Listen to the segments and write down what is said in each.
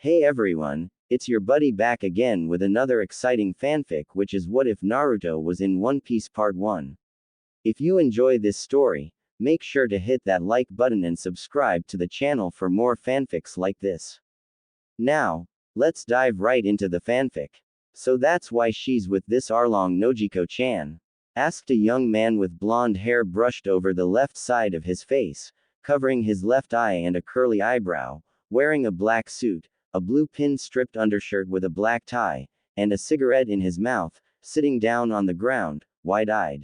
Hey everyone, it's your buddy back again with another exciting fanfic, which is What If Naruto Was in One Piece Part 1. If you enjoy this story, make sure to hit that like button and subscribe to the channel for more fanfics like this. Now, let's dive right into the fanfic. So that's why she's with this Arlong Nojiko-chan? Asked a young man with blonde hair brushed over the left side of his face, covering his left eye and a curly eyebrow, wearing a black suit, a blue pin-striped undershirt with a black tie, and a cigarette in his mouth, sitting down on the ground, wide-eyed.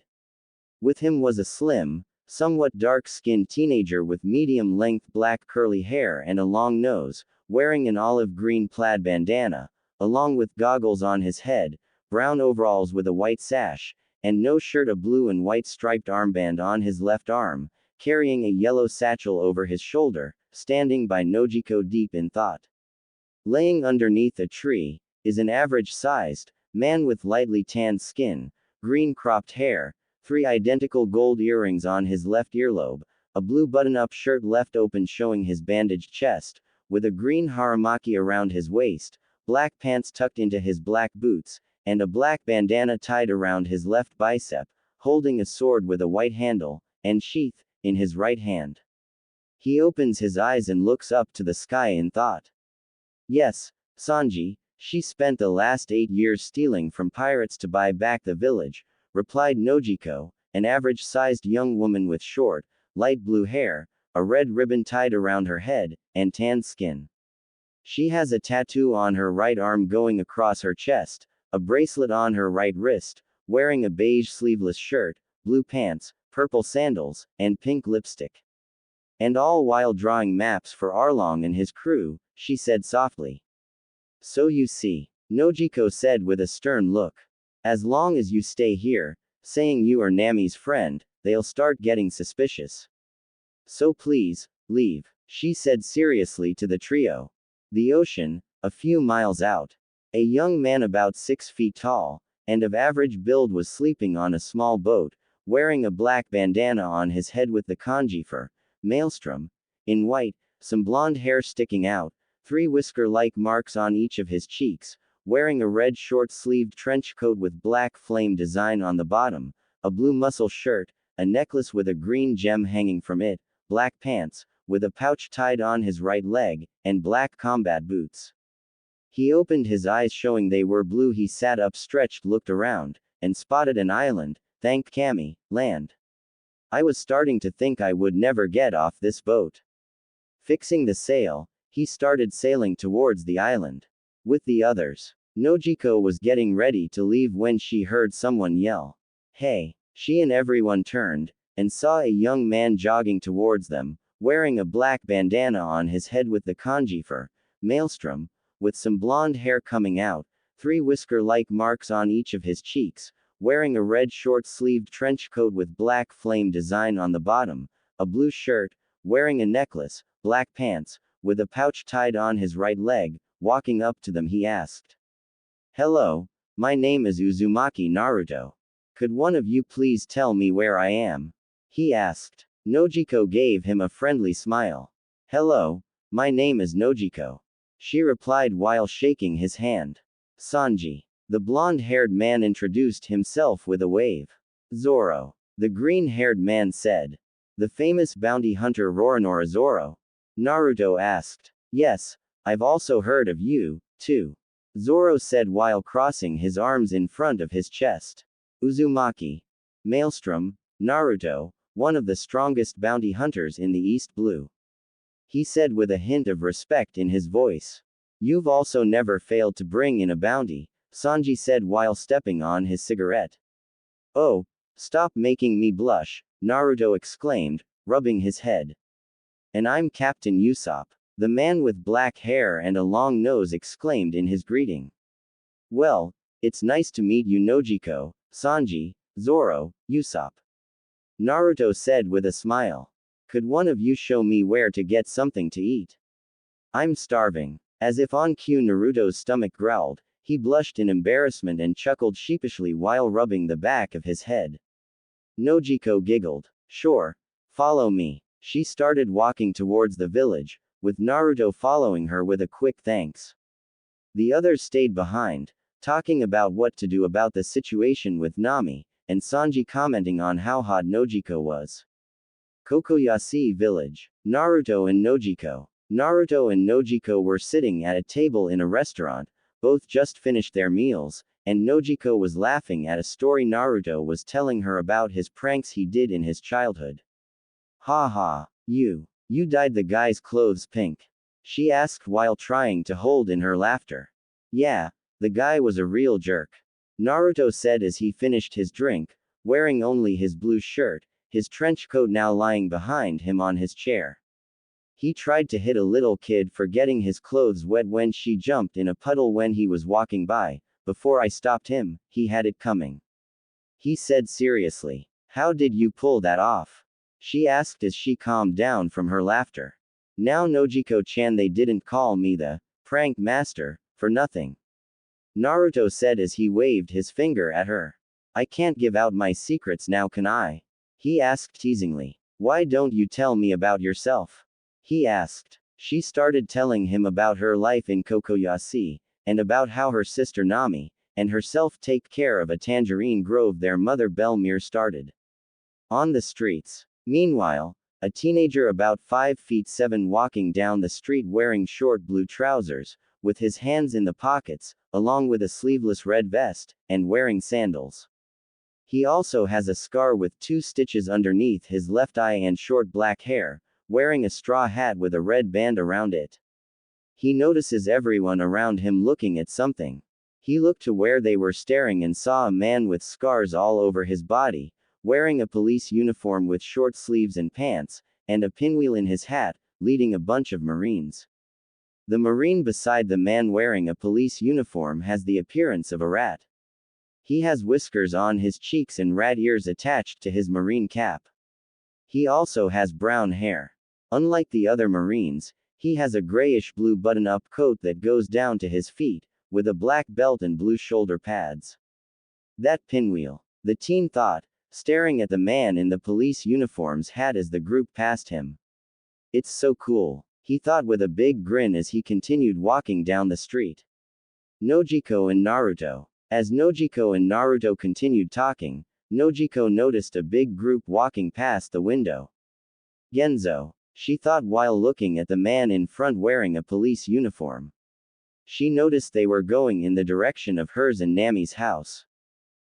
With him was a slim, somewhat dark-skinned teenager with medium-length black curly hair and a long nose, wearing an olive-green plaid bandana, along with goggles on his head, brown overalls with a white sash, and no shirt, a blue and white striped armband on his left arm, carrying a yellow satchel over his shoulder, standing by Nojiko deep in thought. Laying underneath a tree is an average-sized man with lightly tanned skin, green cropped hair, 3 identical gold earrings on his left earlobe, a blue button-up shirt left open showing his bandaged chest, with a green haramaki around his waist, black pants tucked into his black boots, and a black bandana tied around his left bicep, holding a sword with a white handle and sheath in his right hand. He opens his eyes and looks up to the sky in thought. Yes, Sanji, she spent the last 8 years stealing from pirates to buy back the village, replied Nojiko, an average-sized young woman with short, light blue hair, a red ribbon tied around her head, and tanned skin. She has a tattoo on her right arm going across her chest, a bracelet on her right wrist, wearing a beige sleeveless shirt, blue pants, purple sandals, and pink lipstick. And all while drawing maps for Arlong and his crew, she said softly. So you see, Nojiko said with a stern look. As long as you stay here, saying you are Nami's friend, they'll start getting suspicious. So please, leave, she said seriously to the trio. The ocean, a few miles out. A young man about 6 feet tall, and of average build was sleeping on a small boat, wearing a black bandana on his head with the kanji for Maelstrom in white, some blonde hair sticking out, 3 whisker-like marks on each of his cheeks, wearing a red short-sleeved trench coat with black flame design on the bottom, a blue muscle shirt, a necklace with a green gem hanging from it, black pants, with a pouch tied on his right leg, and black combat boots. He opened his eyes showing they were blue. He sat up stretched, looked around, and spotted an island, thanked Kami, land. I was starting to think I would never get off this boat. Fixing the sail, he started sailing towards the island. With the others, Nojiko was getting ready to leave when she heard someone yell, "Hey!" She and everyone turned, and saw a young man jogging towards them, wearing a black bandana on his head with the kanji for Maelstrom, with some blonde hair coming out, 3 whisker-like marks on each of his cheeks, wearing a red short-sleeved trench coat with black flame design on the bottom, a blue shirt, wearing a necklace, black pants, with a pouch tied on his right leg. Walking up to them, he asked, "Hello, my name is Uzumaki Naruto. Could one of you please tell me where I am?" he asked. Nojiko gave him a friendly smile. "Hello, my name is Nojiko," she replied while shaking his hand. "Sanji." The blonde-haired man introduced himself with a wave. "Zoro," the green-haired man said. "The famous bounty hunter Roronoa Zoro?" Naruto asked. "Yes, I've also heard of you, too," Zoro said while crossing his arms in front of his chest. "Uzumaki. Maelstrom, Naruto, one of the strongest bounty hunters in the East Blue," he said with a hint of respect in his voice. "You've also never failed to bring in a bounty," Sanji said while stepping on his cigarette. "Oh, stop making me blush," Naruto exclaimed, rubbing his head. "And I'm Captain Usopp," the man with black hair and a long nose exclaimed in his greeting. "Well, it's nice to meet you, Nojiko, Sanji, Zoro, Usopp," Naruto said with a smile. "Could one of you show me where to get something to eat? I'm starving." As if on cue, Naruto's stomach growled. He blushed in embarrassment and chuckled sheepishly while rubbing the back of his head. Nojiko giggled. "Sure. Follow me." She started walking towards the village, with Naruto following her with a quick thanks. The others stayed behind, talking about what to do about the situation with Nami, and Sanji commenting on how hot Nojiko was. Kokoyashi Village. Naruto and Nojiko. Naruto and Nojiko were sitting at a table in a restaurant, both just finished their meals, and Nojiko was laughing at a story Naruto was telling her about his pranks he did in his childhood. Ha ha, you dyed the guy's clothes pink. She asked while trying to hold in her laughter. Yeah, the guy was a real jerk. Naruto said as he finished his drink, wearing only his blue shirt, his trench coat now lying behind him on his chair. He tried to hit a little kid for getting his clothes wet when she jumped in a puddle when he was walking by. Before I stopped him, he had it coming. He said seriously. How did you pull that off? She asked as she calmed down from her laughter. Now Nojiko-chan, they didn't call me the prank master for nothing. Naruto said as he waved his finger at her. I can't give out my secrets now, can I? He asked teasingly. Why don't you tell me about yourself? He asked. She started telling him about her life in Kokoyashi, and about how her sister Nami, and herself take care of a tangerine grove their mother Belmere started. On the streets. Meanwhile, a teenager about 5 feet 7 walking down the street wearing short blue trousers, with his hands in the pockets, along with a sleeveless red vest, and wearing sandals. He also has a scar with 2 stitches underneath his left eye and short black hair, wearing a straw hat with a red band around it. He notices everyone around him looking at something. He looked to where they were staring and saw a man with scars all over his body, wearing a police uniform with short sleeves and pants, and a pinwheel in his hat, leading a bunch of Marines. The Marine beside the man wearing a police uniform has the appearance of a rat. He has whiskers on his cheeks and rat ears attached to his Marine cap. He also has brown hair. Unlike the other Marines, he has a grayish-blue button-up coat that goes down to his feet, with a black belt and blue shoulder pads. That pinwheel, the teen thought, staring at the man in the police uniform's hat as the group passed him. It's so cool, he thought with a big grin as he continued walking down the street. Nojiko and Naruto. As Nojiko and Naruto continued talking, Nojiko noticed a big group walking past the window. Genzo, she thought while looking at the man in front wearing a police uniform. She noticed they were going in the direction of hers and Nami's house.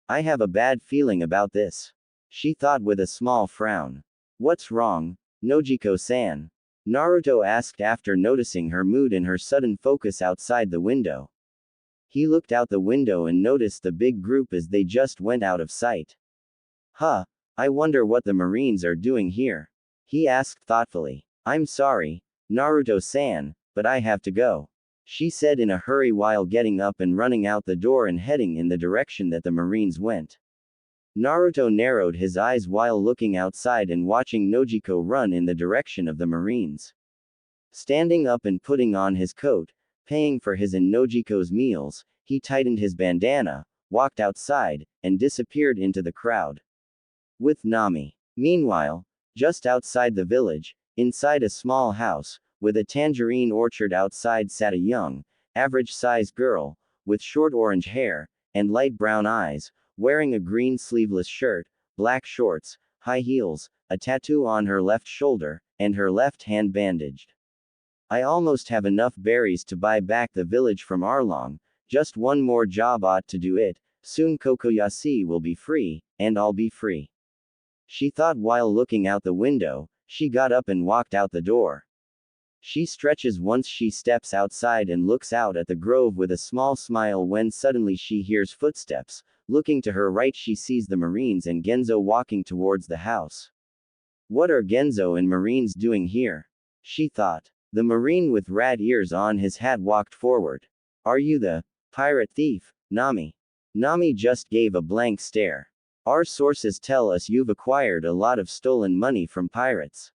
I have a bad feeling about this. She thought with a small frown. What's wrong, Nojiko-san? Naruto asked after noticing her mood and her sudden focus outside the window. He looked out the window and noticed the big group as they just went out of sight. Huh, I wonder what the Marines are doing here. He asked thoughtfully. I'm sorry, Naruto-san, but I have to go. She said in a hurry while getting up and running out the door and heading in the direction that the Marines went. Naruto narrowed his eyes while looking outside and watching Nojiko run in the direction of the Marines. Standing up and putting on his coat, paying for his and Nojiko's meals, he tightened his bandana, walked outside, and disappeared into the crowd. With Nami. Meanwhile, just outside the village, inside a small house, with a tangerine orchard outside sat a young, average-sized girl, with short orange hair, and light brown eyes, wearing a green sleeveless shirt, black shorts, high heels, a tattoo on her left shoulder, and her left hand bandaged. I almost have enough berries to buy back the village from Arlong, just one more job ought to do it, soon Kokoyashi will be free, and I'll be free. She thought while looking out the window. She got up and walked out the door. She stretches once she steps outside and looks out at the grove with a small smile when suddenly she hears footsteps. Looking to her right she sees the Marines and Genzo walking towards the house. What are Genzo and Marines doing here? She thought. The Marine with rat ears on his hat walked forward. Are you the pirate thief, Nami? Nami just gave a blank stare. Our sources tell us you've acquired a lot of stolen money from pirates.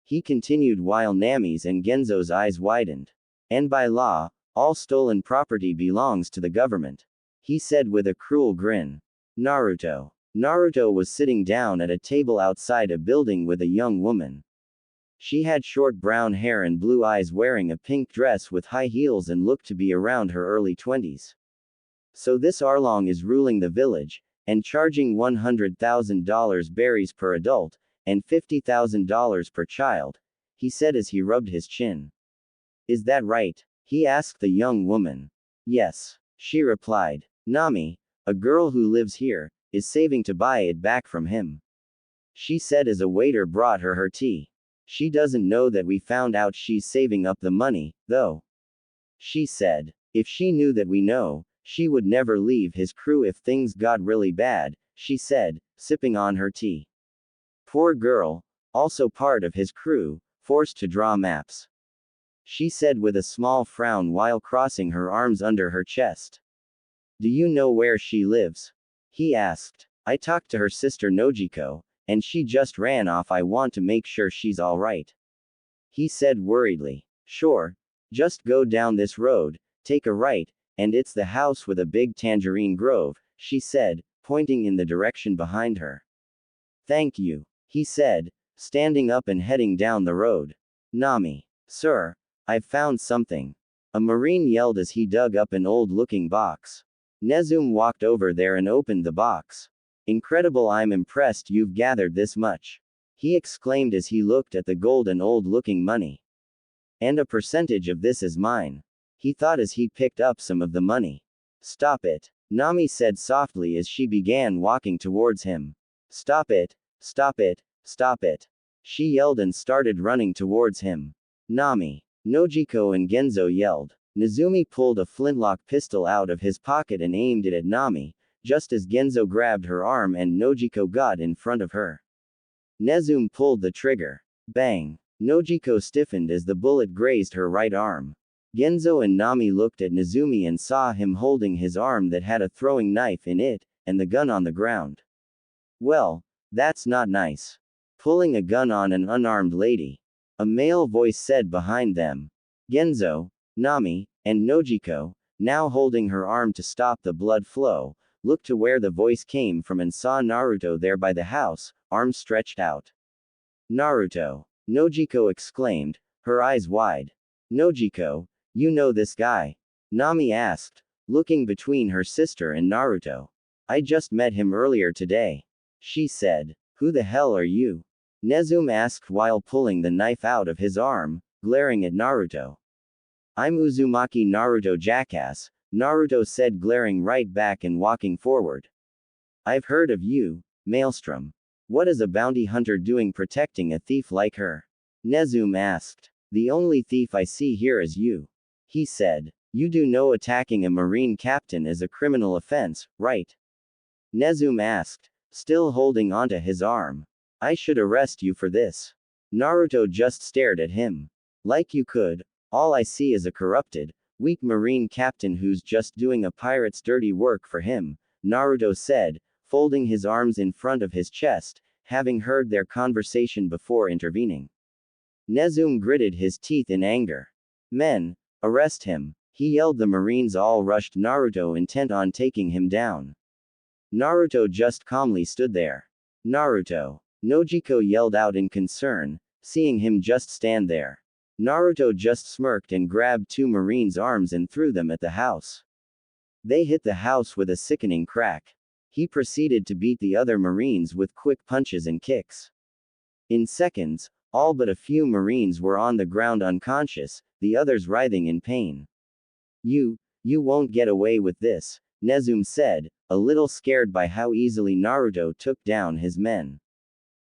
He continued while Nami's and Genzo's eyes widened. And by law, all stolen property belongs to the government. He said with a cruel grin. Naruto. Naruto was sitting down at a table outside a building with a young woman. She had short brown hair and blue eyes, wearing a pink dress with high heels, and looked to be around her early 20s. So this Arlong is ruling the village, and charging $100,000 berries per adult, and $50,000 per child, he said as he rubbed his chin. Is that right? He asked the young woman. Yes, she replied. Nami, a girl who lives here, is saving to buy it back from him, she said as a waiter brought her tea. She doesn't know that we found out she's saving up the money, though, she said. If she knew that we know, she would never leave his crew if things got really bad, she said, sipping on her tea. Poor girl, also part of his crew, forced to draw maps, she said with a small frown while crossing her arms under her chest. Do you know where she lives? He asked. I talked to her sister Nojiko, and she just ran off. I want to make sure she's alright, he said worriedly. Sure. Just go down this road, take a right, and it's the house with a big tangerine grove, she said, pointing in the direction behind her. Thank you, he said, standing up and heading down the road. Nami. Sir, I've found something, a marine yelled as he dug up an old-looking box. Nezum walked over there and opened the box. Incredible, I'm impressed you've gathered this much, he exclaimed as he looked at the gold and old-looking money. And a percentage of this is mine, he thought as he picked up some of the money. Stop it, Nami said softly as she began walking towards him. Stop it, stop it, stop it, she yelled and started running towards him. Nami. Nojiko and Genzo yelled. Nezumi pulled a flintlock pistol out of his pocket and aimed it at Nami, just as Genzo grabbed her arm and Nojiko got in front of her. Nezum pulled the trigger. Bang! Nojiko stiffened as the bullet grazed her right arm. Genzo and Nami looked at Nezumi and saw him holding his arm that had a throwing knife in it, and the gun on the ground. Well, that's not nice. Pulling a gun on an unarmed lady, a male voice said behind them. Genzo, Nami, and Nojiko, now holding her arm to stop the blood flow, looked to where the voice came from and saw Naruto there by the house, arms stretched out. Naruto! Nojiko exclaimed, her eyes wide. Nojiko, you know this guy? Nami asked, looking between her sister and Naruto. I just met him earlier today, she said. Who the hell are you? Nezum asked while pulling the knife out of his arm, glaring at Naruto. I'm Uzumaki Naruto, jackass, Naruto said, glaring right back and walking forward. I've heard of you, Maelstrom. What is a bounty hunter doing protecting a thief like her? Nezum asked. The only thief I see here is you, he said. You do know attacking a marine captain is a criminal offense, right? Nezum asked, still holding onto his arm. I should arrest you for this. Naruto just stared at him. Like you could. All I see is a corrupted, weak marine captain who's just doing a pirate's dirty work for him, Naruto said, folding his arms in front of his chest, having heard their conversation before intervening. Nezum gritted his teeth in anger. Men, arrest him, he yelled. The marines all rushed Naruto, intent on taking him down. Naruto just calmly stood there. Naruto! Nojiko yelled out in concern, seeing him just stand there. Naruto just smirked and grabbed two marines' arms and threw them at the house. They hit the house with a sickening crack. He proceeded to beat the other marines with quick punches and kicks. In seconds, all but a few marines were on the ground unconscious, the others writhing in pain. You won't get away with this, Nezum said, a little scared by how easily Naruto took down his men.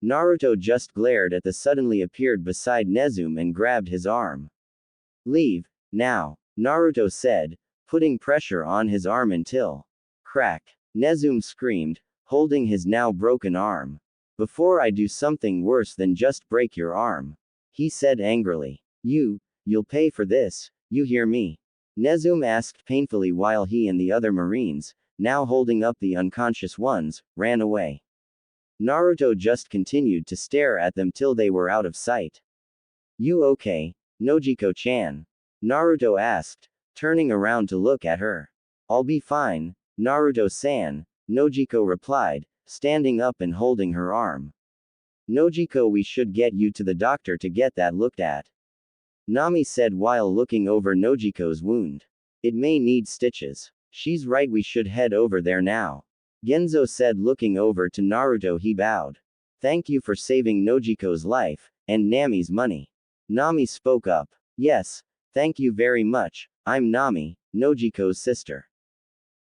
Naruto just glared at the suddenly appeared beside Nezum and grabbed his arm. Leave, now, Naruto said, putting pressure on his arm until. Crack! Nezum screamed, holding his now broken arm. Before I do something worse than just break your arm, he said angrily. You'll pay for this, you hear me? Nezum asked painfully while he and the other marines, now holding up the unconscious ones, ran away. Naruto just continued to stare at them till they were out of sight. You okay, Nojiko-chan? Naruto asked, turning around to look at her. I'll be fine, Naruto-san, Nojiko replied, standing up and holding her arm. Nojiko, we should get you to the doctor to get that looked at. Nami said while looking over Nojiko's wound. It may need stitches. She's right, we should head over there now. Genzo said, looking over to Naruto. He bowed. Thank you for saving Nojiko's life, and Nami's money. Nami spoke up. Yes, thank you very much, I'm Nami, Nojiko's sister.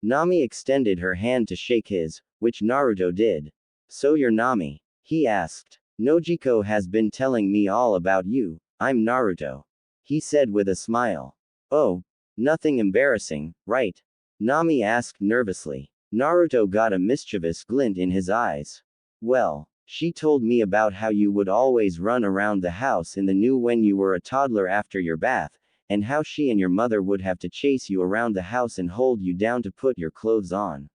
Nami extended her hand to shake his, which Naruto did. So you're Nami? He asked. Nojiko has been telling me all about you, I'm Naruto. He said with a smile. Oh, nothing embarrassing, right? Nami asked nervously. Naruto got a mischievous glint in his eyes. Well, she told me about how you would always run around the house in the new when you were a toddler after your bath, and how she and your mother would have to chase you around the house and hold you down to put your clothes on.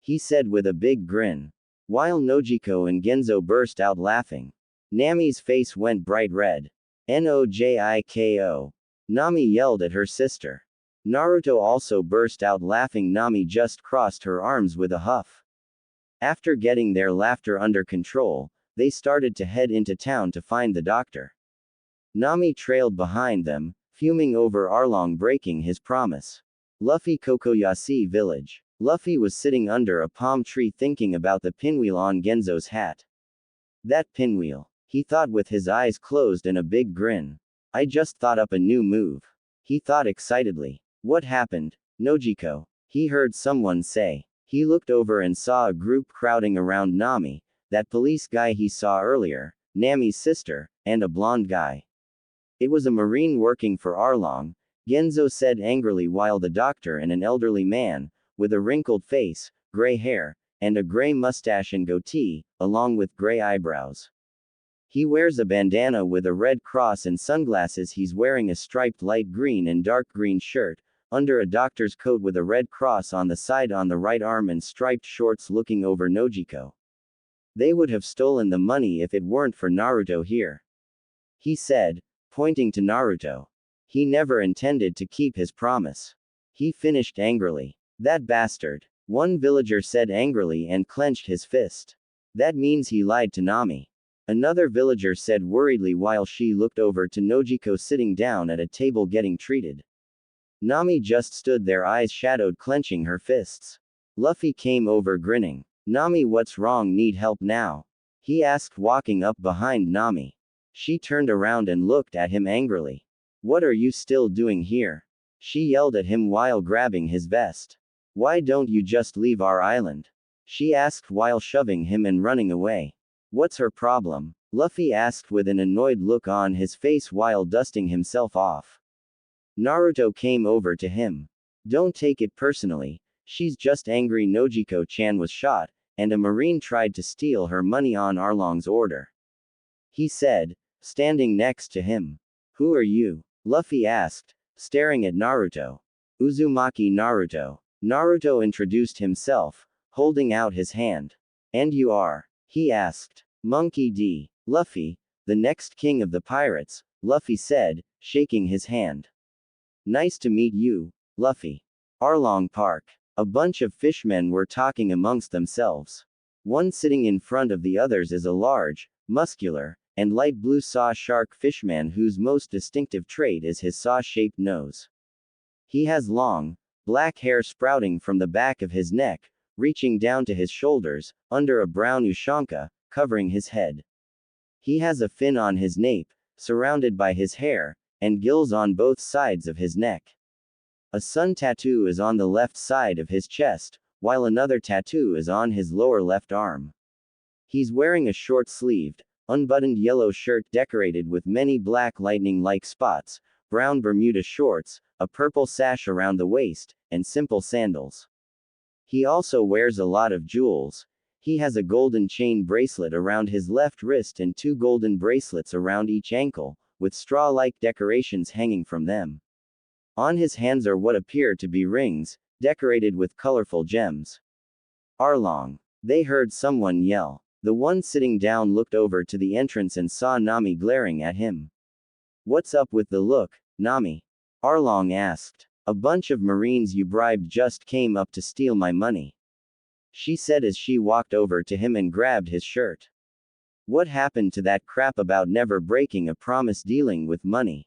He said with a big grin. While Nojiko and Genzo burst out laughing. Nami's face went bright red. Nojiko. Nami yelled at her sister. Naruto also burst out laughing. Nami just crossed her arms with a huff. After getting their laughter under control, they started to head into town to find the doctor. Nami trailed behind them, fuming over Arlong breaking his promise. Luffy Kokoyashi village. Luffy was sitting under a palm tree thinking about the pinwheel on Genzo's hat. That pinwheel, he thought with his eyes closed and a big grin. I just thought up a new move. He thought excitedly. What happened, Nojiko? He heard someone say. He looked over and saw a group crowding around Nami, that police guy he saw earlier, Nami's sister, and a blonde guy. It was a marine working for Arlong, Genzo said angrily while the doctor and an elderly man, with a wrinkled face, gray hair, and a gray mustache and goatee, along with gray eyebrows. He wears a bandana with a red cross and sunglasses. He's wearing a striped light green and dark green shirt, under a doctor's coat with a red cross on the side on the right arm and striped shorts. Looking over Nojiko. They would have stolen the money if it weren't for Naruto here. He said, pointing to Naruto. He never intended to keep his promise. He finished angrily. That bastard. One villager said angrily and clenched his fist. That means he lied to Nami. Another villager said worriedly while she looked over to Nojiko sitting down at a table getting treated. Nami just stood there, eyes shadowed, clenching her fists. Luffy came over grinning. Nami, what's wrong? Need help now? He asked, walking up behind Nami. She turned around and looked at him angrily. What are you still doing here? She yelled at him while grabbing his vest. Why don't you just leave our island? She asked while shoving him and running away. What's her problem? Luffy asked with an annoyed look on his face while dusting himself off. Naruto came over to him. Don't take it personally, she's just angry. Nojiko-chan was shot, and a marine tried to steal her money on Arlong's order. He said, standing next to him. Who are you? Luffy asked, staring at Naruto. Uzumaki Naruto. Naruto introduced himself, holding out his hand. And you are? He asked. Monkey D. Luffy, the next king of the pirates, Luffy said, shaking his hand. Nice to meet you, Luffy. Arlong Park. A bunch of fishmen were talking amongst themselves. One sitting in front of the others is a large, muscular, and light blue saw shark fishman whose most distinctive trait is his saw-shaped nose. He has long, black hair sprouting from the back of his neck, reaching down to his shoulders, under a brown ushanka, covering his head. He has a fin on his nape, surrounded by his hair, and gills on both sides of his neck. A sun tattoo is on the left side of his chest, while another tattoo is on his lower left arm. He's wearing a short-sleeved, unbuttoned yellow shirt decorated with many black lightning-like spots, brown Bermuda shorts, a purple sash around the waist, and simple sandals. He also wears a lot of jewels. He has a golden chain bracelet around his left wrist and 2 golden bracelets around each ankle, with straw-like decorations hanging from them. On his hands are what appear to be rings, decorated with colorful gems. Arlong. They heard someone yell. The one sitting down looked over to the entrance and saw Nami glaring at him. What's up with the look, Nami? Arlong asked. A bunch of Marines you bribed just came up to steal my money. She said as she walked over to him and grabbed his shirt. What happened to that crap about never breaking a promise dealing with money?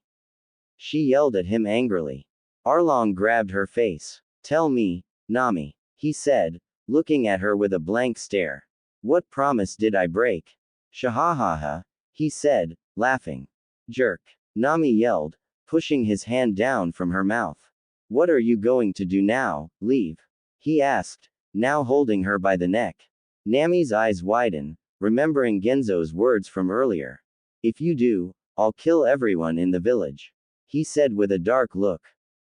She yelled at him angrily. Arlong grabbed her face. Tell me, Nami, he said, looking at her with a blank stare. What promise did I break? Shahahaha, he said, laughing. Jerk. Nami yelled, pushing his hand down from her mouth. What are you going to do now, leave? He asked, now holding her by the neck. Nami's eyes widen, remembering Genzo's words from earlier. If you do, I'll kill everyone in the village. He said with a dark look.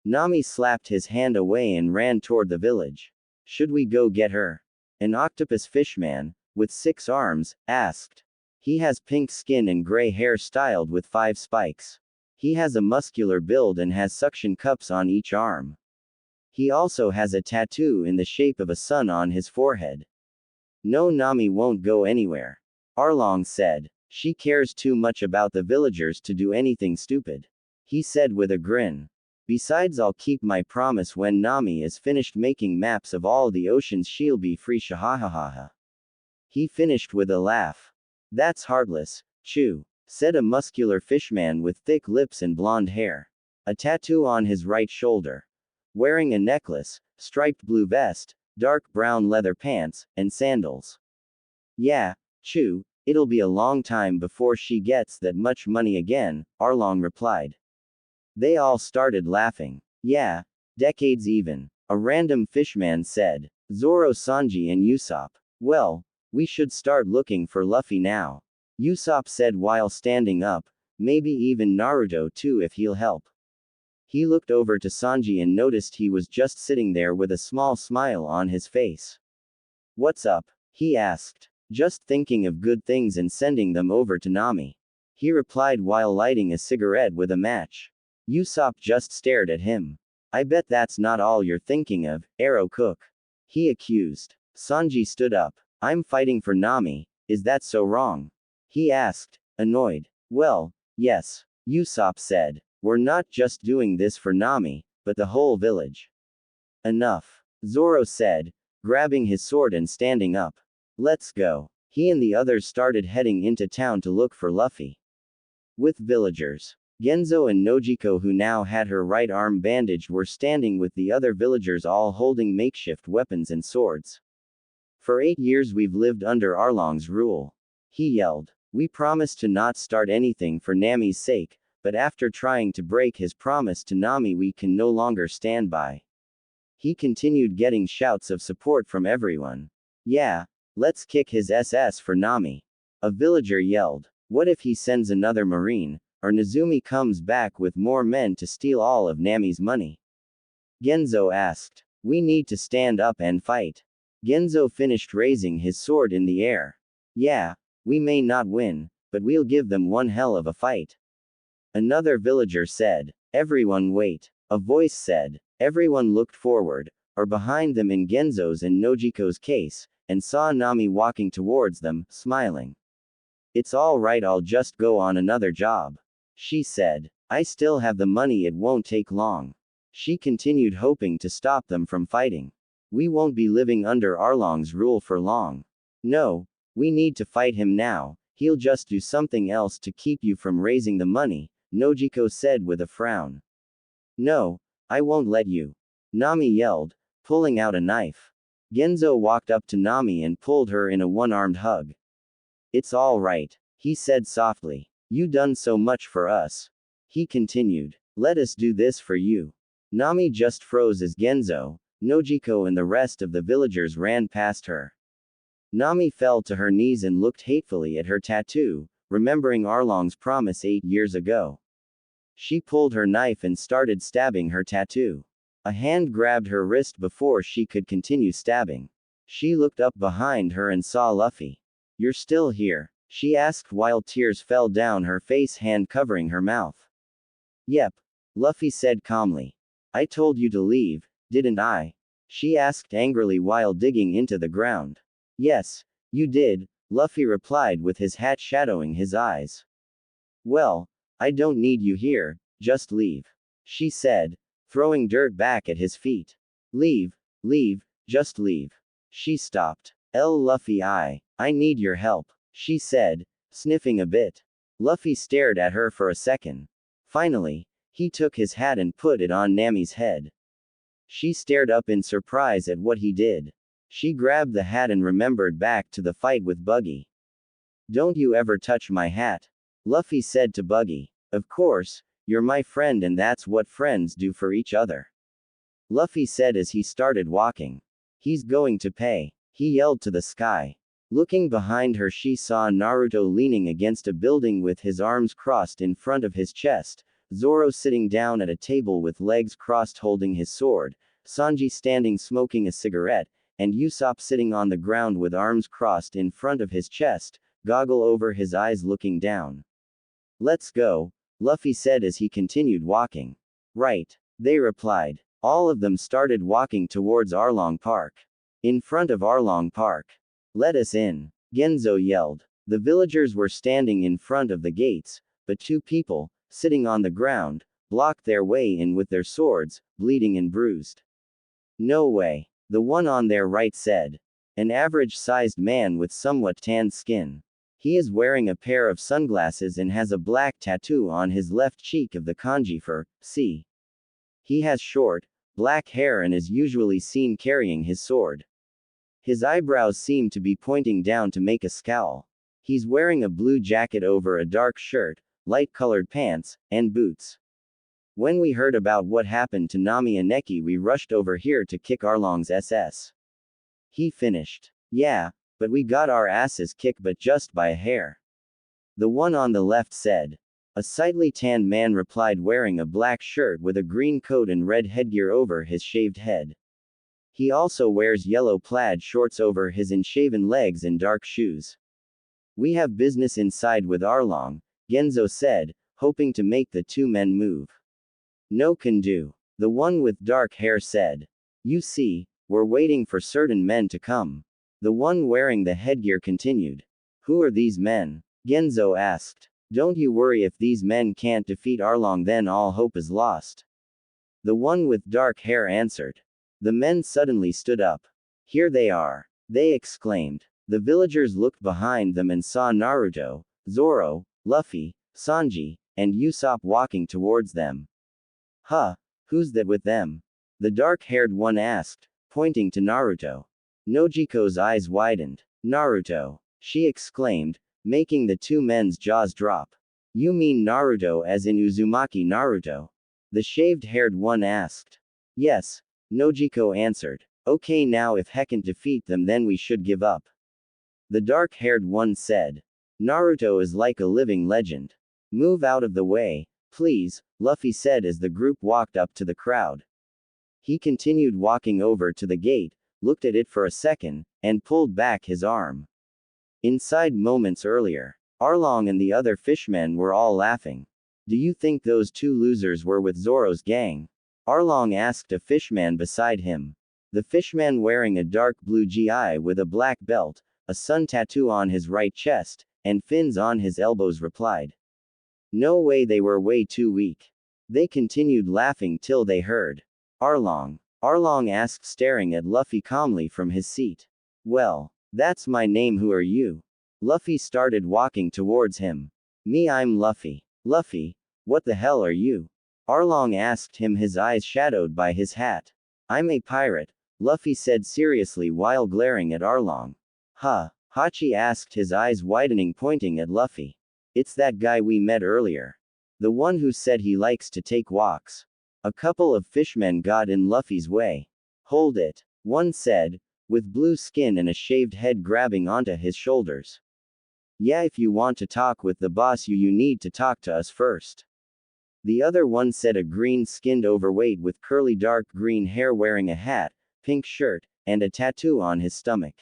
Nami slapped his hand away and ran toward the village. Should we go get her? An octopus fishman, with 6 arms, asked. He has pink skin and gray hair styled with 5 spikes. He has a muscular build and has suction cups on each arm. He also has a tattoo in the shape of a sun on his forehead. No, Nami won't go anywhere. Arlong said. She cares too much about the villagers to do anything stupid. He said with a grin. Besides, I'll keep my promise when Nami is finished making maps of all the oceans. She'll be free. Shahahaha. He finished with a laugh. That's heartless, Chew, said a muscular fishman with thick lips and blonde hair. A tattoo on his right shoulder. Wearing a necklace, striped blue vest, dark brown leather pants, and sandals. Yeah, Chew, it'll be a long time before she gets that much money again, Arlong replied. They all started laughing. Yeah, decades even. A random fishman said. Zoro, Sanji and Usopp. Well, we should start looking for Luffy now. Usopp said while standing up, maybe even Naruto too if he'll help. He looked over to Sanji and noticed he was just sitting there with a small smile on his face. What's up? He asked. Just thinking of good things and sending them over to Nami. He replied while lighting a cigarette with a match. Usopp just stared at him. I bet that's not all you're thinking of, Arrow Cook. He accused. Sanji stood up. I'm fighting for Nami, is that so wrong? He asked, annoyed. Well, yes, Usopp said. We're not just doing this for Nami, but the whole village. Enough. Zoro said, grabbing his sword and standing up. Let's go. He and the others started heading into town to look for Luffy. With villagers. Genzo and Nojiko, who now had her right arm bandaged, were standing with the other villagers, all holding makeshift weapons and swords. For 8 years we've lived under Arlong's rule. He yelled. We promised to not start anything for Nami's sake, but after trying to break his promise to Nami we can no longer stand by. He continued, getting shouts of support from everyone. Yeah, let's kick his SS for Nami. A villager yelled. What if he sends another marine, or Nezumi comes back with more men to steal all of Nami's money? Genzo asked. We need to stand up and fight. Genzo finished raising his sword in the air. Yeah, we may not win, but we'll give them one hell of a fight. Another villager said. Everyone wait. A voice said. Everyone looked forward, or behind them in Genzo's and Nojiko's case, and saw Nami walking towards them, smiling. It's all right, I'll just go on another job. She said. I still have the money, it won't take long. She continued, hoping to stop them from fighting. We won't be living under Arlong's rule for long. No, we need to fight him now, he'll just do something else to keep you from raising the money, Nojiko said with a frown. No, I won't let you. Nami yelled, pulling out a knife. Genzo walked up to Nami and pulled her in a one-armed hug. It's all right, he said softly. You done so much for us. He continued. Let us do this for you. Nami just froze as Genzo, Nojiko and the rest of the villagers ran past her. Nami fell to her knees and looked hatefully at her tattoo, remembering Arlong's promise 8 years ago. She pulled her knife and started stabbing her tattoo. A hand grabbed her wrist before she could continue stabbing. She looked up behind her and saw Luffy. You're still here? She asked while tears fell down her face, hand covering her mouth. Yep. Luffy said calmly. I told you to leave, didn't I? She asked angrily while digging into the ground. Yes, you did, Luffy replied with his hat shadowing his eyes. Well, I don't need you here, just leave. She said, throwing dirt back at his feet. Leave, just leave. She stopped. Luffy, I need your help, she said, sniffing a bit. Luffy stared at her for a second. Finally, he took his hat and put it on Nami's head. She stared up in surprise at what he did. She grabbed the hat and remembered back to the fight with Buggy. "Don't you ever touch my hat," Luffy said to Buggy. "Of course, you're my friend and that's what friends do for each other," Luffy said as he started walking. "He's going to pay," he yelled to the sky. Looking behind her, she saw Naruto leaning against a building with his arms crossed in front of his chest, Zoro sitting down at a table with legs crossed holding his sword, Sanji standing smoking a cigarette, and Usopp sitting on the ground with arms crossed in front of his chest, goggle over his eyes looking down. "Let's go," Luffy said as he continued walking. "Right," they replied. All of them started walking towards Arlong Park. In front of Arlong Park. "Let us in," Genzo yelled. The villagers were standing in front of the gates, but two people, sitting on the ground, blocked their way in with their swords, bleeding and bruised. "No way," the one on their right said. An average-sized man with somewhat tanned skin. He is wearing a pair of sunglasses and has a black tattoo on his left cheek of the kanji for "see." He has short, black hair and is usually seen carrying his sword. His eyebrows seem to be pointing down to make a scowl. He's wearing a blue jacket over a dark shirt, light-colored pants, and boots. "When we heard about what happened to Nami and Neki, we rushed over here to kick Arlong's SS. He finished. Yeah, but we got our asses kicked but just by a hair," the one on the left said. A slightly tanned man replied wearing a black shirt with a green coat and red headgear over his shaved head. He also wears yellow plaid shorts over his unshaven legs and dark shoes. "We have business inside with Arlong," Genzo said, hoping to make the two men move. "No can do," the one with dark hair said. "You see, we're waiting for certain men to come," the one wearing the headgear continued. "Who are these men?" Genzo asked. "Don't you worry, if these men can't defeat Arlong then all hope is lost," the one with dark hair answered. The men suddenly stood up. "Here they are," they exclaimed. The villagers looked behind them and saw Naruto, Zoro, Luffy, Sanji, and Usopp walking towards them. "Huh, who's that with them?" the dark-haired one asked, pointing to Naruto. Nojiko's eyes widened. "Naruto," she exclaimed, making the two men's jaws drop. "You mean Naruto as in Uzumaki Naruto?" the shaved-haired one asked. "Yes," Nojiko answered. "Okay, now if he can't defeat them then we should give up," the dark-haired one said. "Naruto is like a living legend. Move out of the way, please," Luffy said as the group walked up to the crowd. He continued walking over to the gate, looked at it for a second, and pulled back his arm. Inside moments earlier, Arlong and the other fishmen were all laughing. "Do you think those two losers were with Zoro's gang?" Arlong asked a fishman beside him. The fishman wearing a dark blue gi with a black belt, a sun tattoo on his right chest, and fins on his elbows replied. "No way, they were way too weak." They continued laughing till they heard Arlong. Arlong asked, staring at Luffy calmly from his seat. "Well, that's my name, who are you?" Luffy started walking towards him. "Me, I'm Luffy." "Luffy, what the hell are you?" Arlong asked him, his eyes shadowed by his hat. "I'm a pirate," Luffy said seriously while glaring at Arlong. "Huh?" Hachi asked, his eyes widening, pointing at Luffy. "It's that guy we met earlier. The one who said he likes to take walks." A couple of fishmen got in Luffy's way. "Hold it," one said, with blue skin and a shaved head grabbing onto his shoulders. "Yeah, if you want to talk with the boss you need to talk to us first." The other one said, a green-skinned overweight with curly dark green hair wearing a hat, pink shirt, and a tattoo on his stomach.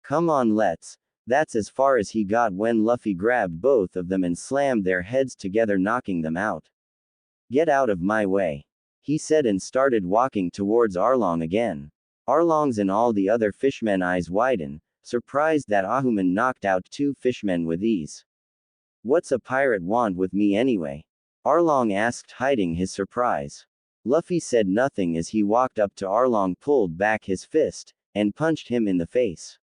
"Come on, let's." That's as far as he got when Luffy grabbed both of them and slammed their heads together, knocking them out. "Get out of my way," he said and started walking towards Arlong again. Arlong's and all the other fishmen eyes widen, surprised that Ahuman knocked out two fishmen with ease. "What's a pirate want with me anyway?" Arlong asked, hiding his surprise. Luffy said nothing as he walked up to Arlong, pulled back his fist, and punched him in the face.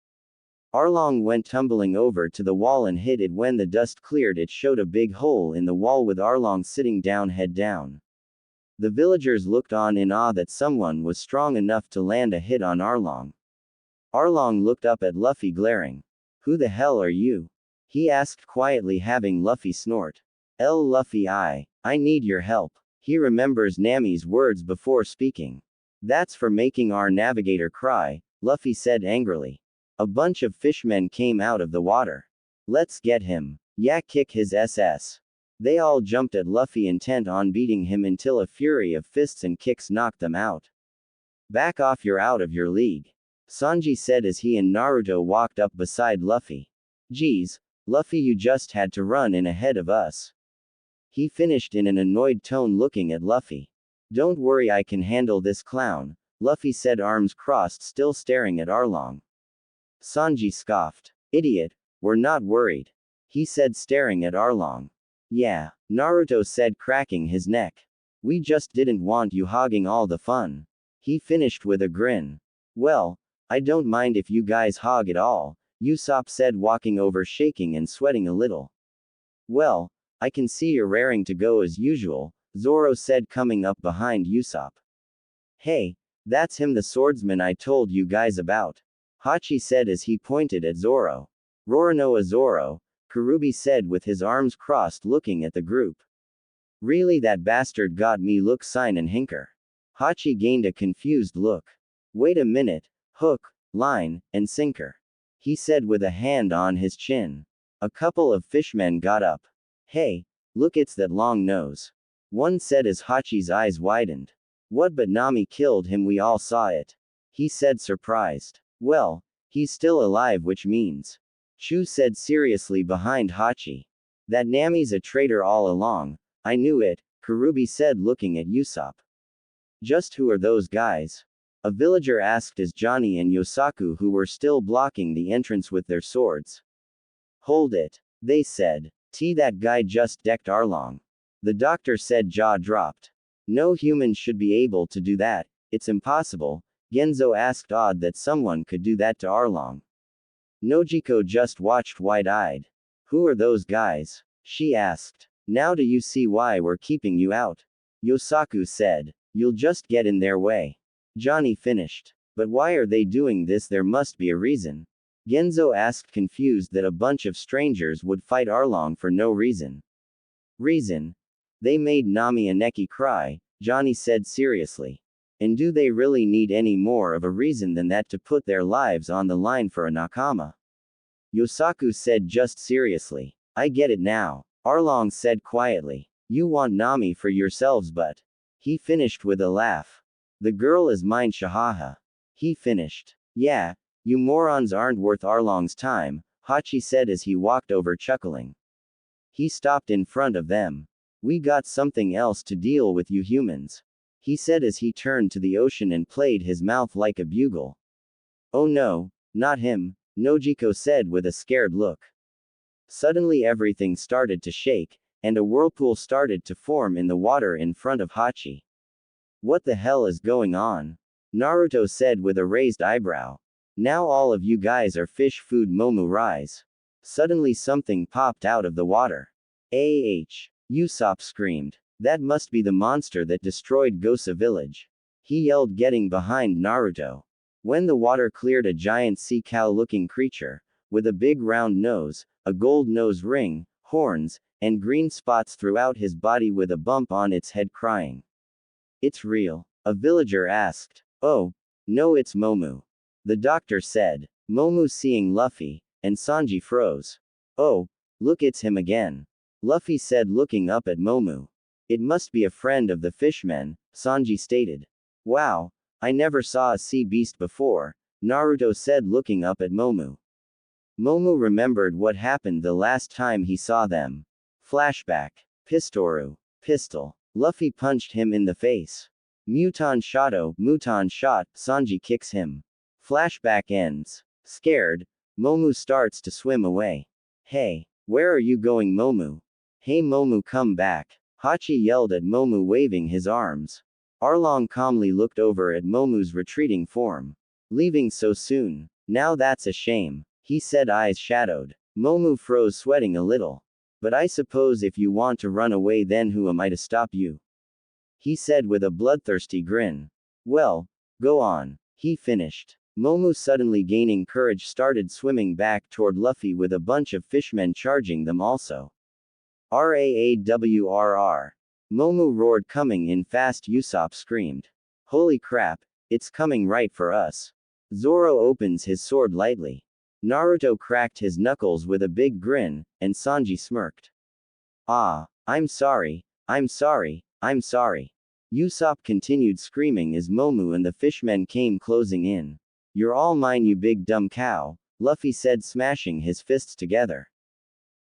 Arlong went tumbling over to the wall and hit it. When the dust cleared, it showed a big hole in the wall with Arlong sitting down, head down. The villagers looked on in awe that someone was strong enough to land a hit on Arlong. Arlong looked up at Luffy, glaring. "Who the hell are you?" he asked quietly, having Luffy snort. Luffy, I need your help." He remembers Nami's words before speaking. "That's for making our navigator cry," Luffy said angrily. A bunch of fishmen came out of the water. "Let's get him. Yeah, kick his SS." They all jumped at Luffy, intent on beating him until a fury of fists and kicks knocked them out. "Back off, you're out of your league," Sanji said as he and Naruto walked up beside Luffy. "Geez, Luffy, you just had to run in ahead of us," he finished in an annoyed tone, looking at Luffy. "Don't worry, I can handle this clown," Luffy said, arms crossed, still staring at Arlong. Sanji scoffed. "Idiot, we're not worried," he said, staring at Arlong. "Yeah," Naruto said, cracking his neck. "We just didn't want you hogging all the fun," he finished with a grin. "Well, I don't mind if you guys hog it all," Usopp said, walking over, shaking and sweating a little. "Well, I can see you're raring to go as usual," Zoro said, coming up behind Usopp. "Hey, that's him, the swordsman I told you guys about," Hachi said as he pointed at Zoro. "Roronoa Zoro," Karubi said with his arms crossed, looking at the group. "Really, that bastard got me look, sign and hinker." Hachi gained a confused look. "Wait a minute, hook, line, and sinker," he said with a hand on his chin. A couple of fishmen got up. "Hey, look, it's that long nose," one said as Hachi's eyes widened. "What, but Nami killed him? We all saw it," he said, surprised. "Well, he's still alive, which means," Chu said seriously behind Hachi, "that Nami's a traitor all along." "I knew it," Karubi said, looking at Usopp. "Just who are those guys?" a villager asked as Johnny and Yosaku, who were still blocking the entrance with their swords. "Hold it," they said. That guy just decked Arlong," the doctor said, jaw dropped. "No human should be able to do that, it's impossible," Genzo asked, odd that someone could do that to Arlong. Nojiko just watched wide-eyed. "Who are those guys?" she asked. "Now do you see why we're keeping you out?" Yosaku said. "You'll just get in their way," Johnny finished. "But why are they doing this? There must be a reason," Genzo asked, confused that a bunch of strangers would fight Arlong for no reason. "Reason? They made Nami and Neki cry," Johnny said seriously. "And do they really need any more of a reason than that to put their lives on the line for a nakama?" Yosaku said just seriously. "I get it now," Arlong said quietly. "You want Nami for yourselves, but," he finished with a laugh. "The girl is mine, shahaha," he finished. "Yeah, you morons aren't worth Arlong's time," Hachi said as he walked over, chuckling. He stopped in front of them. "We got something else to deal with, you humans," he said as he turned to the ocean and played his mouth like a bugle. "Oh no, not him," Nojiko said with a scared look. Suddenly everything started to shake, and a whirlpool started to form in the water in front of Hachi. "What the hell is going on?" Naruto said with a raised eyebrow. "Now all of you guys are fish food, Momu, rise." Suddenly something popped out of the water. Usopp screamed. "That must be the monster that destroyed Gosa village," he yelled, getting behind Naruto. When the water cleared, a giant sea cow-looking creature, with a big round nose, a gold nose ring, horns, and green spots throughout his body with a bump on its head, crying. "It's real?" a villager asked. "Oh, no, it's Momu," the doctor said. Momu, seeing Luffy, and Sanji, froze. "Oh, look, it's him again," Luffy said, looking up at Momu. "It must be a friend of the fishmen," Sanji stated. "Wow, I never saw a sea beast before," Naruto said, looking up at Momu. Momu remembered what happened the last time he saw them. Flashback. Pistoru. Pistol. Luffy punched him in the face. Muton shot, Sanji kicks him. Flashback ends. Scared, Momu starts to swim away. "Hey, where are you going, Momu? Hey Momu, come back," Hachi yelled at Momu, waving his arms. Arlong calmly looked over at Momu's retreating form. "Leaving so soon? Now that's a shame," he said, eyes shadowed. Momu froze, sweating a little. But I suppose if you want to run away, then who am I to stop you? He said with a bloodthirsty grin. Well, go on, he finished. Momu, suddenly gaining courage, started swimming back toward Luffy with a bunch of fishmen charging them also. RAAWRR. Momu roared, coming in fast. Usopp screamed. Holy crap, it's coming right for us. Zoro opens his sword lightly. Naruto cracked his knuckles with a big grin, and Sanji smirked. Ah, I'm sorry, I'm sorry, I'm sorry. Usopp continued screaming as Momu and the fishmen came closing in. You're all mine, you big dumb cow, Luffy said, smashing his fists together.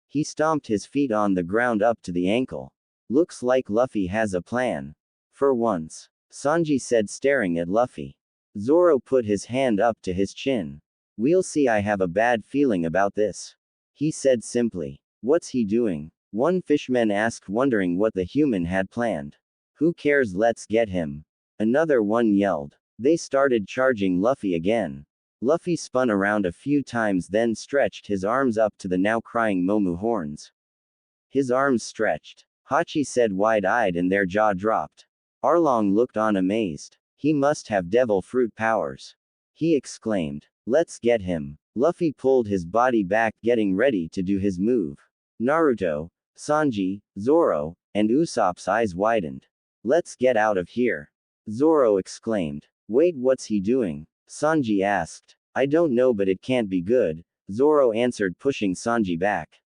He stomped his feet on the ground up to the ankle. Looks like Luffy has a plan. For once, Sanji said, staring at Luffy. Zoro put his hand up to his chin. We'll see, I have a bad feeling about this. He said simply. What's he doing? One fishman asked, wondering what the human had planned. Who cares, let's get him. Another one yelled. They started charging Luffy again. Luffy spun around a few times, then stretched his arms up to the now crying Momu horns. His arms stretched. Hachi said, wide-eyed, and their jaw dropped. Arlong looked on amazed. He must have devil fruit powers. He exclaimed. Let's get him. Luffy pulled his body back, getting ready to do his move. Naruto, Sanji, Zoro, and Usopp's eyes widened. Let's get out of here. Zoro exclaimed. Wait, what's he doing? Sanji asked. I don't know, but it can't be good, Zoro answered, pushing Sanji back.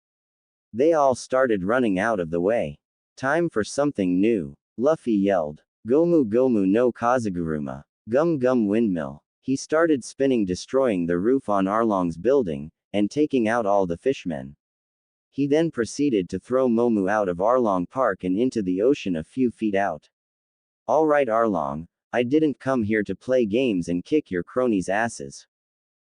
They all started running out of the way. Time for something new. Luffy yelled. Gomu Gomu no Kazaguruma. Gum Gum Windmill. He started spinning, destroying the roof on Arlong's building, and taking out all the fishmen. He then proceeded to throw Momu out of Arlong Park and into the ocean a few feet out. All right, Arlong, I didn't come here to play games and kick your cronies' asses.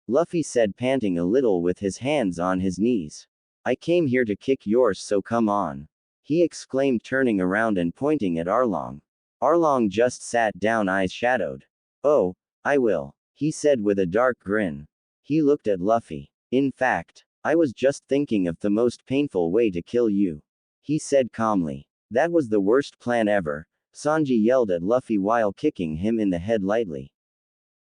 Luffy said, panting a little with his hands on his knees. I came here to kick yours, so come on. He exclaimed, turning around and pointing at Arlong. Arlong just sat down, eyes shadowed. Oh, I will, he said with a dark grin. He looked at Luffy. In fact, I was just thinking of the most painful way to kill you. He said calmly. That was the worst plan ever, Sanji yelled at Luffy while kicking him in the head lightly.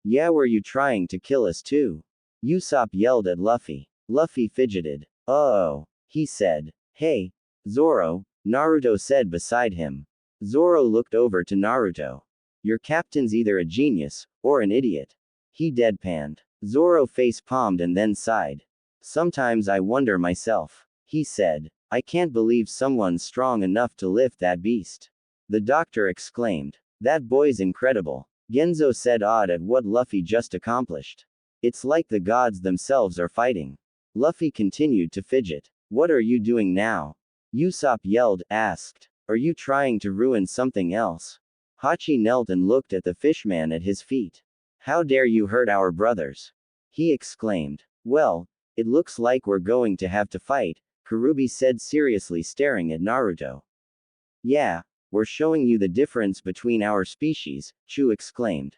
Yeah, were you trying to kill us too? Usopp yelled at Luffy. Luffy fidgeted. Uh-oh, he said. Hey, Zoro, Naruto said beside him. Zoro looked over to Naruto. Your captain's either a genius, or an idiot. He deadpanned. Zoro face-palmed and then sighed. Sometimes I wonder myself, he said. I can't believe someone's strong enough to lift that beast. The doctor exclaimed. That boy's incredible. Genzo said, awed at what Luffy just accomplished. It's like the gods themselves are fighting. Luffy continued to fidget. What are you doing now? Usopp yelled, asked. Are you trying to ruin something else? Hachi knelt and looked at the fishman at his feet. How dare you hurt our brothers? He exclaimed. Well, it looks like we're going to have to fight, Kurubi said seriously, staring at Naruto. Yeah, we're showing you the difference between our species, Chu exclaimed.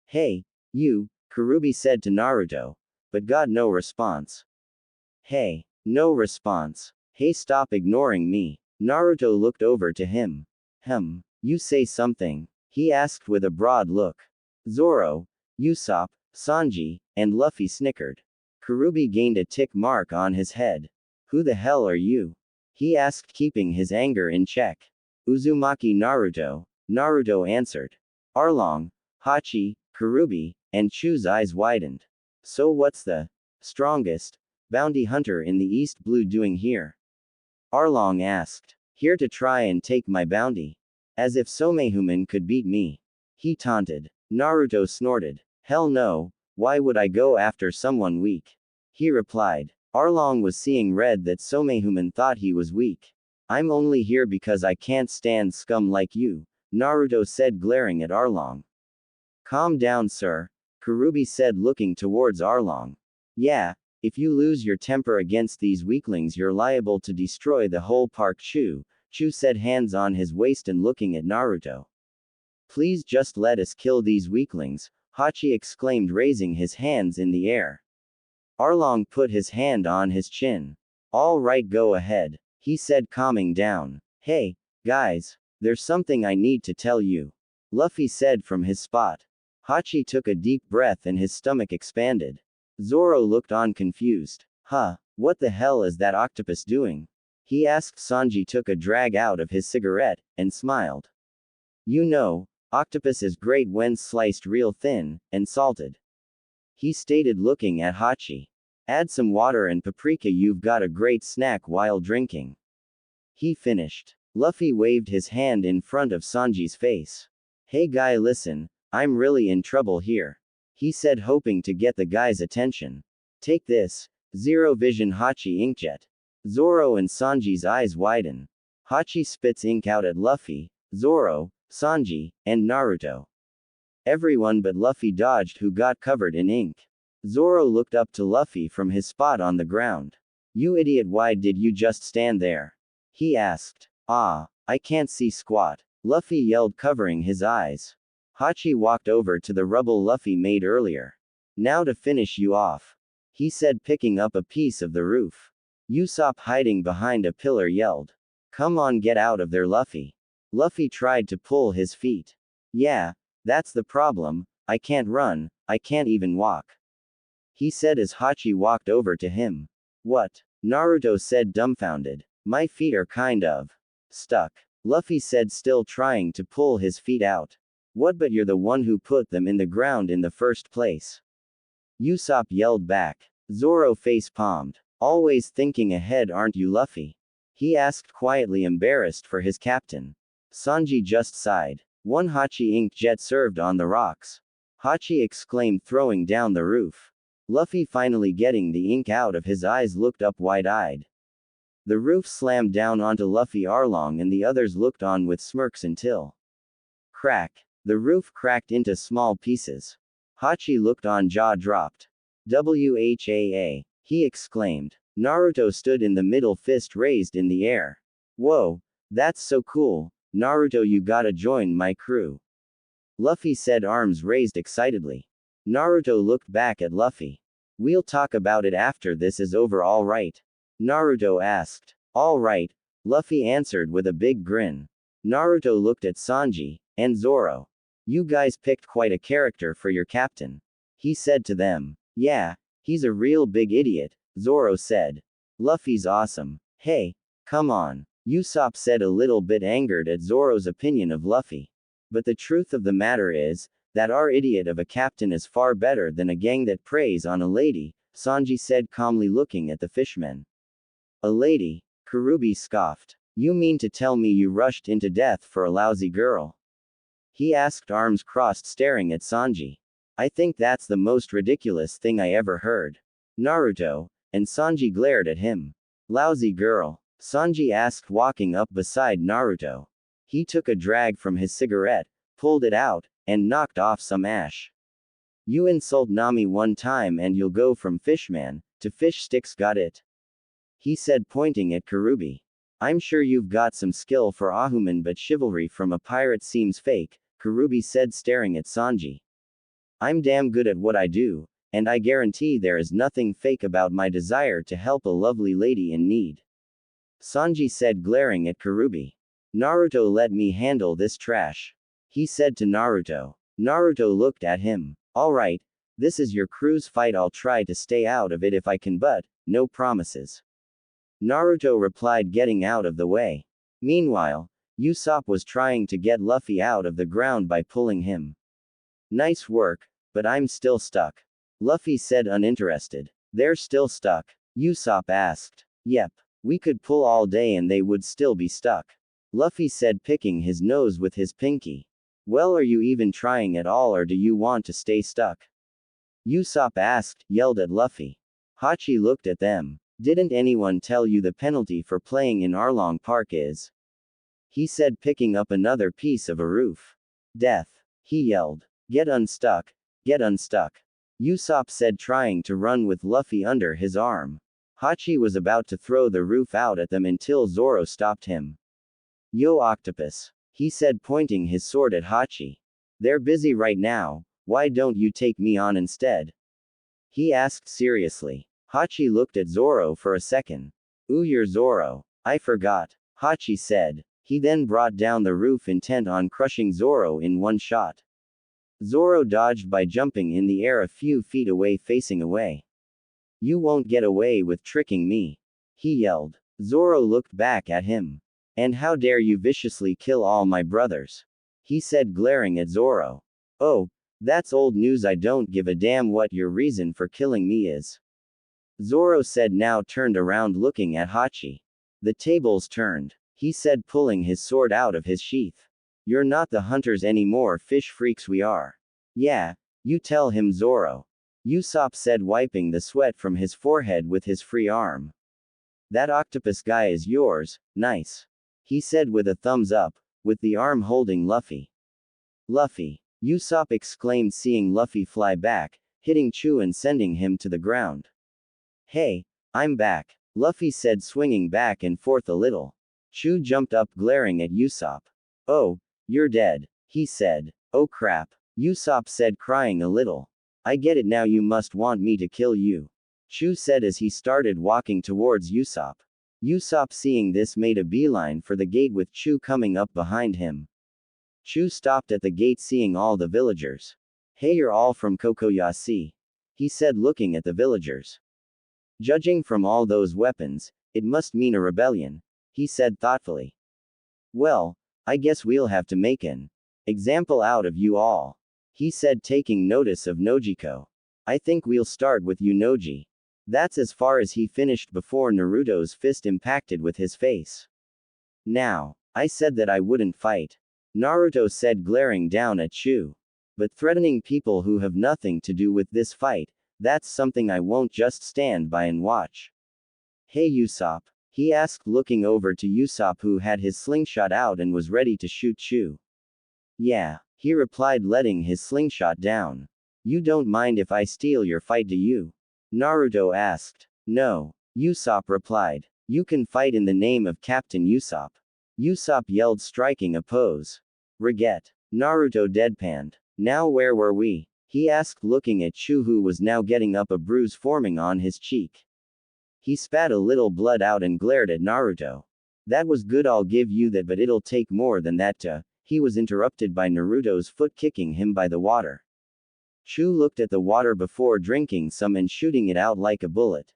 Hey, you, Kurubi said to Naruto, but got no response. Hey, no response. Hey, stop ignoring me. Naruto looked over to him. You say something? He asked with a broad look. Zoro, Usopp, Sanji, and Luffy snickered. Kurubi gained a tick mark on his head. Who the hell are you? He asked, keeping his anger in check. Uzumaki Naruto, Naruto answered. Arlong, Hachi, Kurubi, and Chu's eyes widened. So what's the strongest bounty hunter in the East Blue doing here? Arlong asked. Here to try and take my bounty. As if Somehuman could beat me. He taunted. Naruto snorted. Hell no, why would I go after someone weak? He replied. Arlong was seeing red that Somehuman thought he was weak. I'm only here because I can't stand scum like you, Naruto said, glaring at Arlong. Calm down, sir, Kurubi said, looking towards Arlong. Yeah, if you lose your temper against these weaklings, you're liable to destroy the whole park. Chu said, hands on his waist and looking at Naruto. Please just let us kill these weaklings, Hachi exclaimed, raising his hands in the air. Arlong put his hand on his chin. All right, go ahead, he said, calming down. Hey, guys, there's something I need to tell you, Luffy said from his spot. Hachi took a deep breath and his stomach expanded. Zoro looked on confused. Huh, what the hell is that octopus doing? He asked. Sanji took a drag out of his cigarette, and smiled. You know, octopus is great when sliced real thin, and salted, he stated, looking at Hachi. Add some water and paprika, you've got a great snack while drinking, he finished. Luffy waved his hand in front of Sanji's face. Hey guy, listen, I'm really in trouble here, he said, hoping to get the guy's attention. Take this, Zero Vision Hachi inkjet. Zoro and Sanji's eyes widen. Hachi spits ink out at Luffy, Zoro, Sanji, and Naruto. Everyone but Luffy dodged, who got covered in ink. Zoro looked up to Luffy from his spot on the ground. You idiot, why did you just stand there? He asked. Ah, I can't see squat, Luffy yelled, covering his eyes. Hachi walked over to the rubble Luffy made earlier. Now to finish you off, he said, picking up a piece of the roof. Usopp, hiding behind a pillar, yelled. Come on, get out of there, Luffy. Luffy tried to pull his feet. Yeah, that's the problem, I can't run, I can't even walk, he said as Hachi walked over to him. What? Naruto said, dumbfounded. My feet are kind of stuck, Luffy said, still trying to pull his feet out. What, but you're the one who put them in the ground in the first place, Usopp yelled back. Zoro face palmed. Always thinking ahead, aren't you, Luffy? He asked, quietly embarrassed for his captain. Sanji just sighed. One Hachi ink jet served on the rocks, Hachi exclaimed, throwing down the roof. Luffy, finally getting the ink out of his eyes, looked up wide-eyed. The roof slammed down onto Luffy, Arlong, and the others looked on with smirks until crack. The roof cracked into small pieces. Hachi looked on, jaw dropped. Whaa, he exclaimed. Naruto stood in the middle, fist raised in the air. Whoa, that's so cool, Naruto, you gotta join my crew, Luffy said, arms raised excitedly. Naruto looked back at Luffy. We'll talk about it after this is over, all right? Naruto asked. All right, Luffy answered with a big grin. Naruto looked at Sanji and Zoro. You guys picked quite a character for your captain, he said to them. Yeah, he's a real big idiot, Zoro said. Luffy's awesome. Hey, come on, Usopp said, a little bit angered at Zoro's opinion of Luffy. But the truth of the matter is that our idiot of a captain is far better than a gang that preys on a lady, Sanji said, calmly looking at the fishmen. A lady? Karubi scoffed. You mean to tell me you rushed into death for a lousy girl? He asked, arms crossed, staring at Sanji. I think that's the most ridiculous thing I ever heard, Naruto, and Sanji glared at him. Lousy girl? Sanji asked, walking up beside Naruto. He took a drag from his cigarette, pulled it out, and knocked off some ash. You insult Nami one time and you'll go from fishman to fish sticks, got it? He said, pointing at Karubi. I'm sure you've got some skill for Ahuman, but chivalry from a pirate seems fake, Karubi said, staring at Sanji. I'm damn good at what I do, and I guarantee there is nothing fake about my desire to help a lovely lady in need, Sanji said, glaring at Karubi. Naruto, let me handle this trash, he said to Naruto. Naruto looked at him. Alright, this is your crew's fight, I'll try to stay out of it if I can, but no promises, Naruto replied, getting out of the way. Meanwhile, Usopp was trying to get Luffy out of the ground by pulling him. Nice work, but I'm still stuck, Luffy said, uninterested. They're still stuck? Usopp asked. Yep. We could pull all day and they would still be stuck, Luffy said, picking his nose with his pinky. Well, are you even trying at all, or do you want to stay stuck? Usopp asked, yelled at Luffy. Hachi looked at them. Didn't anyone tell you the penalty for playing in Arlong Park is? He said, picking up another piece of a roof. Death, he yelled. Get unstuck, get unstuck, Usopp said, trying to run with Luffy under his arm. Hachi was about to throw the roof out at them until Zoro stopped him. Yo, octopus, he said, pointing his sword at Hachi. They're busy right now, why don't you take me on instead? he asked seriously. Hachi looked at Zoro for a second. Ooh, you're Zoro. I forgot, Hachi said. He then brought down the roof intent on crushing Zoro in one shot. Zoro dodged by jumping in the air a few feet away, facing away. You won't get away with tricking me, he yelled. Zoro looked back at him. And how dare you viciously kill all my brothers, he said, glaring at Zoro. Oh, that's old news. I don't give a damn what your reason for killing me is, Zoro said, now turned around looking at Hachi. The tables turned, he said, pulling his sword out of his sheath. You're not the hunters anymore, fish freaks we are. Yeah, you tell him, Zoro, Usopp said, wiping the sweat from his forehead with his free arm. That octopus guy is yours, nice, he said with a thumbs up, with the arm holding Luffy. Luffy, Usopp exclaimed, seeing Luffy fly back, hitting Chu and sending him to the ground. Hey, I'm back, Luffy said, swinging back and forth a little. Chu jumped up, glaring at Usopp. Oh, you're dead, he said. Oh crap, Usopp said, crying a little. I get it now, you must want me to kill you, Chu said as he started walking towards Usopp. Usopp, seeing this, made a beeline for the gate with Chu coming up behind him. Chu stopped at the gate, seeing all the villagers. Hey, you're all from Kokoyashi, he said, looking at the villagers. Judging from all those weapons, it must mean a rebellion, he said thoughtfully. Well, I guess we'll have to make an example out of you all, he said, taking notice of Nojiko. I think we'll start with you, Noji. That's as far as he finished before Naruto's fist impacted with his face. Now, I said that I wouldn't fight, Naruto said, glaring down at Chu. But threatening people who have nothing to do with this fight, that's something I won't just stand by and watch. Hey Usopp, he asked, looking over to Usopp, who had his slingshot out and was ready to shoot Chu. Yeah, he replied, letting his slingshot down. You don't mind if I steal your fight, do you? Naruto asked. No, Usopp replied. You can fight in the name of Captain Usopp, Usopp yelled, striking a pose. Regret, Naruto deadpanned. Now where were we? He asked, looking at Chu, who was now getting up, a bruise forming on his cheek. He spat a little blood out and glared at Naruto. That was good, I'll give you that, but it'll take more than that to. He was interrupted by Naruto's foot kicking him by the water. Chu looked at the water before drinking some and shooting it out like a bullet.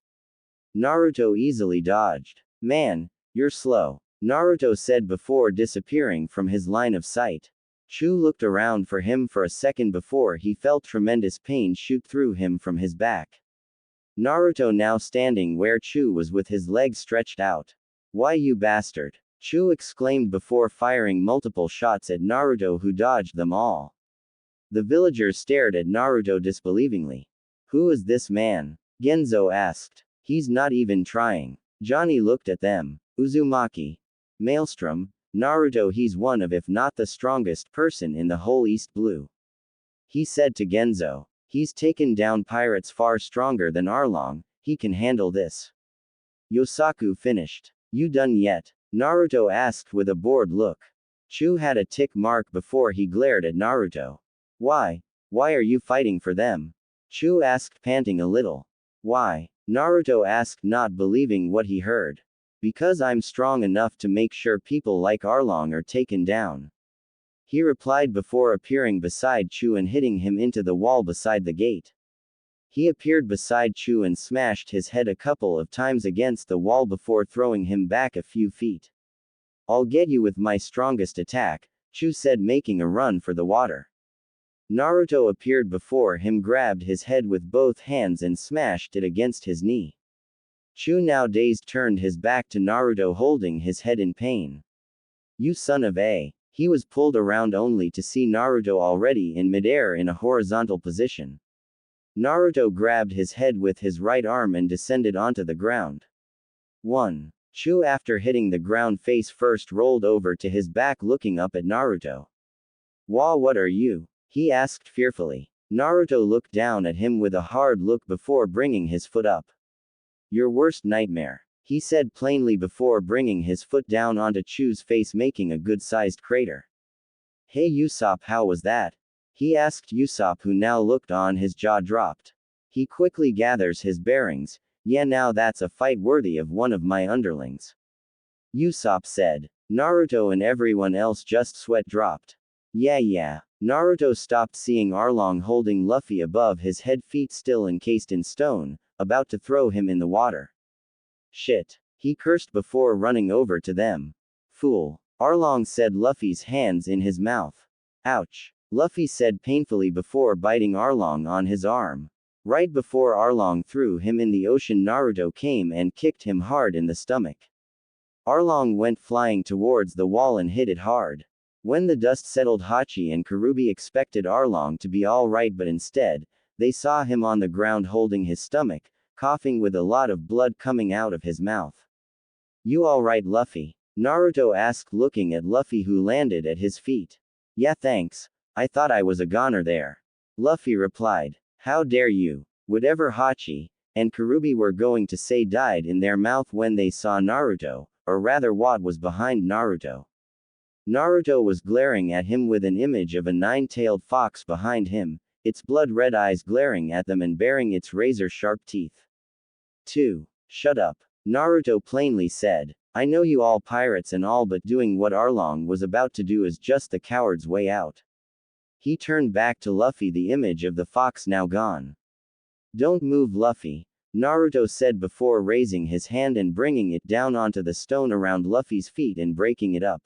Naruto easily dodged. Man, you're slow, Naruto said before disappearing from his line of sight. Chu looked around for him for a second before he felt tremendous pain shoot through him from his back. Naruto now standing where Chu was with his legs stretched out. Why, you bastard, Chu exclaimed before firing multiple shots at Naruto, who dodged them all. The villagers stared at Naruto disbelievingly. Who is this man? Genzo asked. He's not even trying. Johnny looked at them. Uzumaki. Maelstrom. Naruto, he's one of, if not the strongest person in the whole East Blue, he said to Genzo. He's taken down pirates far stronger than Arlong, he can handle this. Yosaku finished. You done yet? Naruto asked with a bored look. Chu had a tick mark before he glared at Naruto. Why are you fighting for them? Chu asked, panting a little. Why? Naruto asked, not believing what he heard. Because I'm strong enough to make sure people like Arlong are taken down, he replied before appearing beside Chu and hitting him into the wall beside the gate. He appeared beside Chu and smashed his head a couple of times against the wall before throwing him back a few feet. I'll get you with my strongest attack, Chu said, making a run for the water. Naruto appeared before him, grabbed his head with both hands and smashed it against his knee. Chu, now dazed, turned his back to Naruto, holding his head in pain. You son of a. He was pulled around only to see Naruto already in midair in a horizontal position. Naruto grabbed his head with his right arm and descended onto the ground. 1. Chu, after hitting the ground face first, rolled over to his back, looking up at Naruto. What are you? He asked fearfully. Naruto looked down at him with a hard look before bringing his foot up. Your worst nightmare, he said plainly before bringing his foot down onto Chu's face, making a good-sized crater. Hey Usopp, how was that? He asked Usopp, who now looked on, his jaw dropped. He quickly gathers his bearings. Yeah, now that's a fight worthy of one of my underlings. Usopp said. Naruto and everyone else just sweat dropped. Yeah. Naruto stopped seeing Arlong holding Luffy above his head, feet still encased in stone, about to throw him in the water. Shit. He cursed before running over to them. Fool. Arlong said, Luffy's hands in his mouth. Ouch. Luffy said painfully before biting Arlong on his arm. Right before Arlong threw him in the ocean, Naruto came and kicked him hard in the stomach. Arlong went flying towards the wall and hit it hard. When the dust settled, Hachi and Karubi expected Arlong to be alright, but instead, they saw him on the ground holding his stomach, coughing with a lot of blood coming out of his mouth. You alright, Luffy? Naruto asked, looking at Luffy, who landed at his feet. Yeah, thanks. I thought I was a goner there. Luffy replied. How dare you? Whatever Hachi and Karubi were going to say died in their mouth when they saw Naruto, or rather what was behind Naruto. Naruto was glaring at him with an image of a nine-tailed fox behind him, its blood-red eyes glaring at them and baring its razor-sharp teeth. 2. Shut up. Naruto plainly said. I know you all pirates and all, but doing what Arlong was about to do is just the coward's way out. He turned back to Luffy, the image of the fox now gone. Don't move, Luffy, Naruto said before raising his hand and bringing it down onto the stone around Luffy's feet and breaking it up.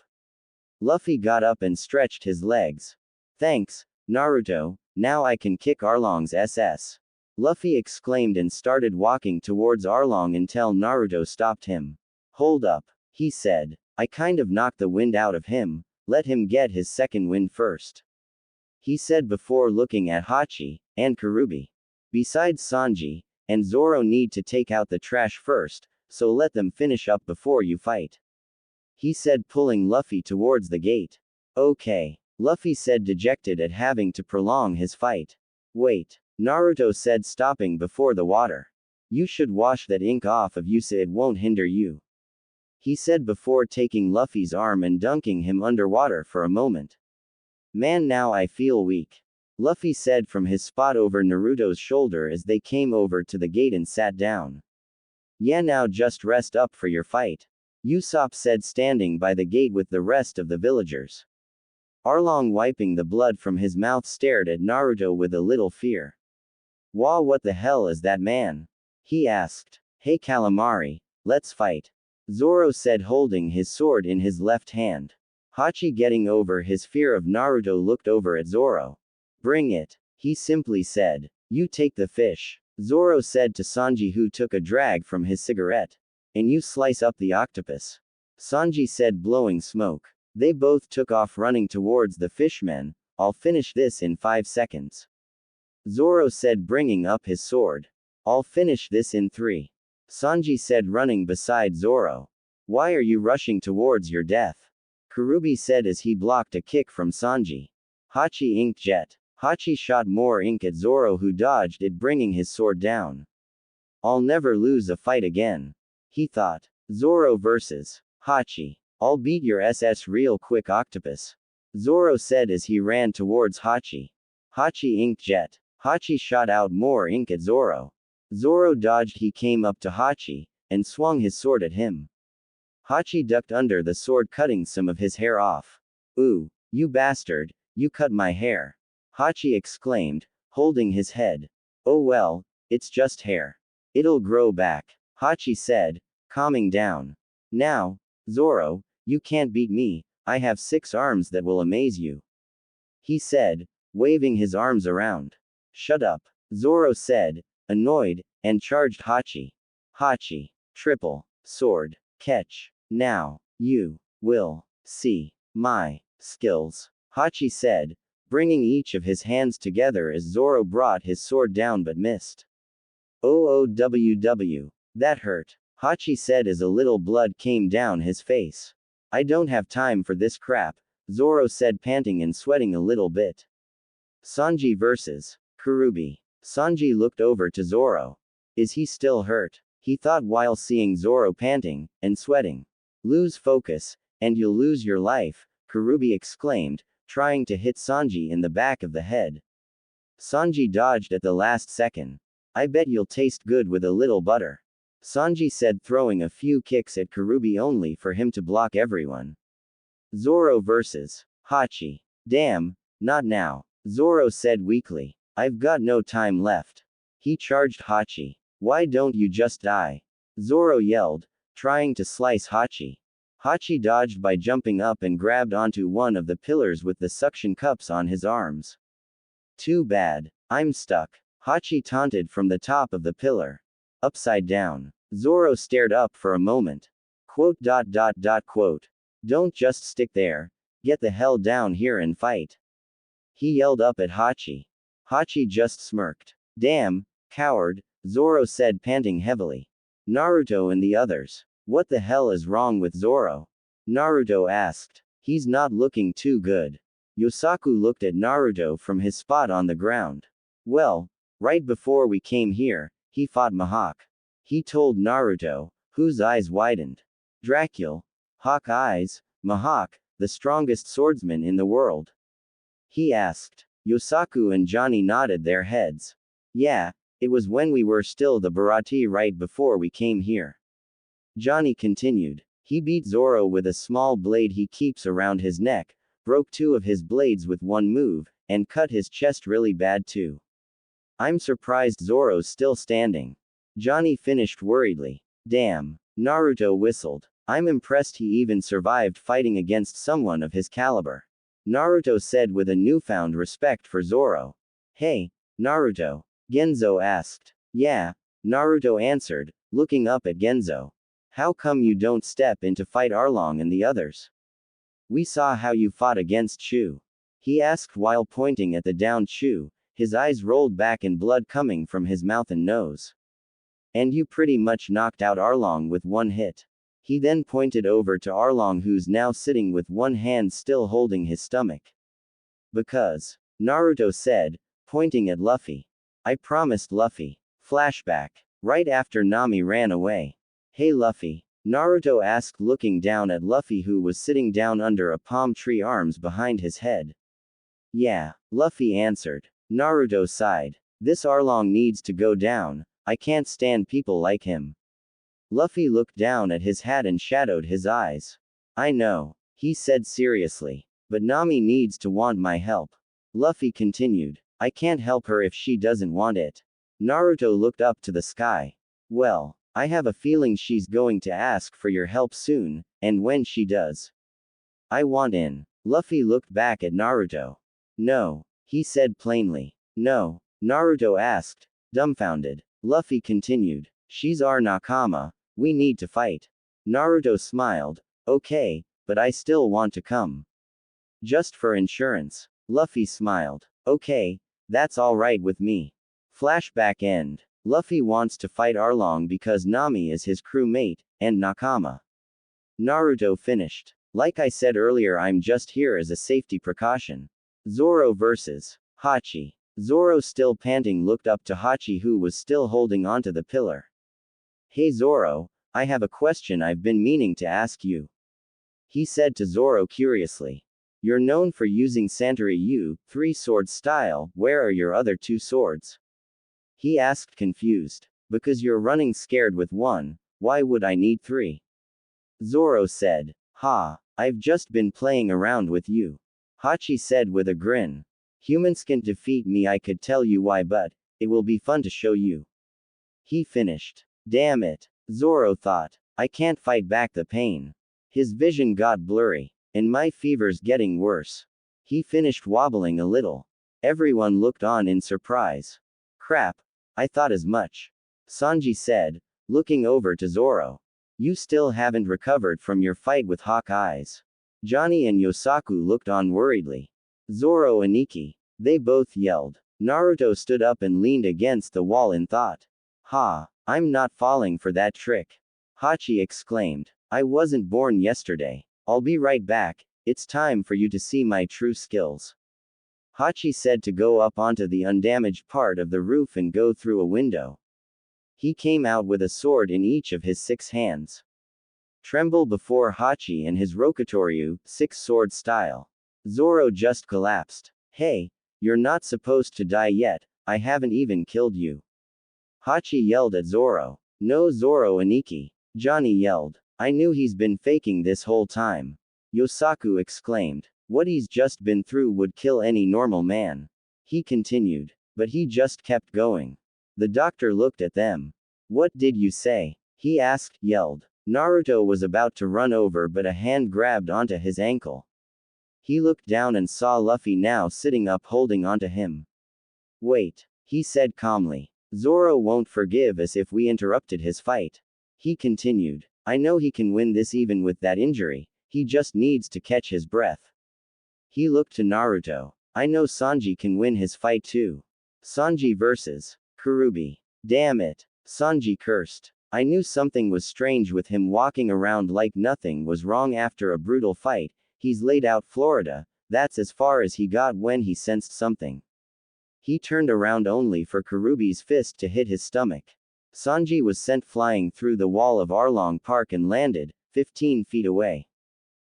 Luffy got up and stretched his legs. Thanks, Naruto, now I can kick Arlong's SS. Luffy exclaimed and started walking towards Arlong until Naruto stopped him. Hold up, he said. I kind of knocked the wind out of him, let him get his second wind first. He said before looking at Hachi and Karubi. Besides, Sanji and Zoro need to take out the trash first, so let them finish up before you fight. He said, pulling Luffy towards the gate. Okay, Luffy said, dejected at having to prolong his fight. Wait, Naruto said, stopping before the water. You should wash that ink off of you so it won't hinder you. He said before taking Luffy's arm and dunking him underwater for a moment. Man, now I feel weak. Luffy said from his spot over Naruto's shoulder as they came over to the gate and sat down. Yeah, now just rest up for your fight, Usopp said, standing by the gate with the rest of the villagers. Arlong, wiping the blood from his mouth, stared at Naruto with a little fear. Wah, what the hell is that, man? He asked. Hey Calamari, let's fight, Zoro said, holding his sword in his left hand. Hachi, getting over his fear of Naruto, looked over at Zoro. Bring it, he simply said. You take the fish, Zoro said to Sanji, who took a drag from his cigarette. And you slice up the octopus, Sanji said, blowing smoke. They both took off running towards the fishmen. I'll finish this in 5 seconds, Zoro said, bringing up his sword. I'll finish this in 3, Sanji said, running beside Zoro. Why are you rushing towards your death? Karubi said as he blocked a kick from Sanji. Hachi ink jet. Hachi shot more ink at Zoro, who dodged it, bringing his sword down. I'll never lose a fight again, he thought. Zoro versus Hachi. I'll beat your SS real quick, octopus, Zoro said as he ran towards Hachi. Hachi ink jet. Hachi shot out more ink at Zoro. Zoro dodged. He came up to Hachi and swung his sword at him. Hachi ducked under the sword, cutting some of his hair off. Ooh, you bastard, you cut my hair, Hachi exclaimed, holding his head. Oh well, it's just hair. It'll grow back, Hachi said, calming down. Now, Zoro, you can't beat me, I have 6 arms that will amaze you, he said, waving his arms around. Shut up, Zoro said, annoyed, and charged Hachi. Hachi. Triple sword catch. Now, you will see my skills, Hachi said, bringing each of his hands together as Zoro brought his sword down but missed. OOWW. That hurt, Hachi said as a little blood came down his face. I don't have time for this crap, Zoro said, panting and sweating a little bit. Sanji versus Karubi. Sanji looked over to Zoro. Is he still hurt? He thought while seeing Zoro panting and sweating. Lose focus, and you'll lose your life, Karubi exclaimed, trying to hit Sanji in the back of the head. Sanji dodged at the last second. I bet you'll taste good with a little butter. Sanji said, throwing a few kicks at Karubi only for him to block everyone. Zoro versus Hachi. Damn, not now. Zoro said weakly. I've got no time left. He charged Hachi. Why don't you just die? Zoro yelled, trying to slice Hachi. Hachi dodged by jumping up and grabbed onto one of the pillars with the suction cups on his arms. Too bad. I'm stuck. Hachi taunted from the top of the pillar. Upside down. Zoro stared up for a moment. Quote. Don't just stick there. Get the hell down here and fight. He yelled up at Hachi. Hachi just smirked. Damn, coward, Zoro said, panting heavily. Naruto and the others. What the hell is wrong with Zoro? Naruto asked. He's not looking too good. Yosaku looked at Naruto from his spot on the ground. Well, right before we came here, he fought Mihawk. He told Naruto, whose eyes widened. Dracula. Hawk eyes, Mihawk, the strongest swordsman in the world. He asked. Yosaku and Johnny nodded their heads. Yeah, it was when we were still the Baratie right before we came here. Johnny continued. He beat Zoro with a small blade he keeps around his neck, broke 2 of his blades with one move, and cut his chest really bad too. I'm surprised Zoro's still standing. Johnny finished worriedly. Damn. Naruto whistled. I'm impressed he even survived fighting against someone of his caliber. Naruto said with a newfound respect for Zoro. Hey, Naruto? Genzo asked. Yeah, Naruto answered, looking up at Genzo. How come you don't step in to fight Arlong and the others? We saw how you fought against Chu. He asked while pointing at the downed Chu, his eyes rolled back and blood coming from his mouth and nose. And you pretty much knocked out Arlong with one hit. He then pointed over to Arlong, who's now sitting with one hand still holding his stomach. Because, Naruto said, pointing at Luffy. I promised Luffy. Flashback. Right after Nami ran away. Hey Luffy, Naruto asked, looking down at Luffy, who was sitting down under a palm tree, arms behind his head. Yeah, Luffy answered. Naruto sighed. This Arlong needs to go down. I can't stand people like him. Luffy looked down at his hat and shadowed his eyes. I know, he said seriously. But Nami needs to want my help. Luffy continued. I can't help her if she doesn't want it. Naruto looked up to the sky. Well, I have a feeling she's going to ask for your help soon, and when she does, I want in. Luffy looked back at Naruto. No, he said plainly. No, Naruto asked, dumbfounded. Luffy continued. She's our nakama. We need to fight. Naruto smiled. Okay, but I still want to come. Just for insurance. Luffy smiled. Okay, that's alright with me. Flashback end. Luffy wants to fight Arlong because Nami is his crewmate, and nakama. Naruto finished. Like I said earlier, I'm just here as a safety precaution. Zoro versus Hachi. Zoro, still panting, looked up to Hachi, who was still holding onto the pillar. Hey Zoro, I have a question I've been meaning to ask you. He said to Zoro curiously. You're known for using Santori 3-sword style, where are your other 2 swords? He asked, confused. Because you're running scared with one, why would I need 3? Zoro said. Ha, I've just been playing around with you. Hachi said with a grin. Humans can defeat me, I could tell you why, but it will be fun to show you. He finished. Damn it, Zoro thought. I can't fight back the pain. His vision got blurry. And my fever's getting worse. He finished, wobbling a little. Everyone looked on in surprise. Crap. I thought as much. Sanji said, looking over to Zoro. You still haven't recovered from your fight with Hawk Eyes. Johnny and Yosaku looked on worriedly. Zoro and Ikki. They both yelled. Naruto stood up and leaned against the wall in thought. Ha, I'm not falling for that trick. Hachi exclaimed. I wasn't born yesterday. I'll be right back, it's time for you to see my true skills. Hachi said to go up onto the undamaged part of the roof and go through a window. He came out with a sword in each of his 6 hands. Tremble before Hachi and his Rokutoryu, 6-sword style. Zoro just collapsed. Hey, you're not supposed to die yet, I haven't even killed you. Hachi yelled at Zoro. No, Zoro Aniki. Johnny yelled. I knew he's been faking this whole time. Yosaku exclaimed. What he's just been through would kill any normal man. He continued. But he just kept going. The doctor looked at them. What did you say? He asked, yelled. Naruto was about to run over, but a hand grabbed onto his ankle. He looked down and saw Luffy now sitting up holding onto him. Wait, he said calmly. Zoro won't forgive us if we interrupted his fight. He continued. I know he can win this even with that injury, he just needs to catch his breath. He looked to Naruto. I know Sanji can win his fight too. Sanji versus Kurubi. Damn it. Sanji cursed. I knew something was strange with him walking around like nothing was wrong after a brutal fight. He's laid out Florida, that's as far as he got when he sensed something. He turned around only for Kurubi's fist to hit his stomach. Sanji was sent flying through the wall of Arlong Park and landed 15 feet away.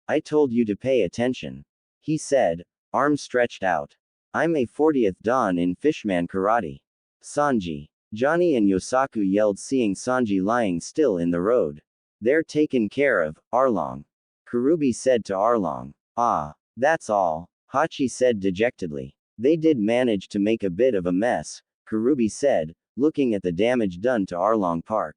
I told you to pay attention. He said, arms stretched out. I'm a 40th Dan in Fishman Karate. Sanji. Johnny and Yosaku yelled, seeing Sanji lying still in the road. They're taken care of, Arlong. Kurubi said to Arlong. Ah, that's all, Hachi said dejectedly. They did manage to make a bit of a mess, Kurubi said, looking at the damage done to Arlong Park.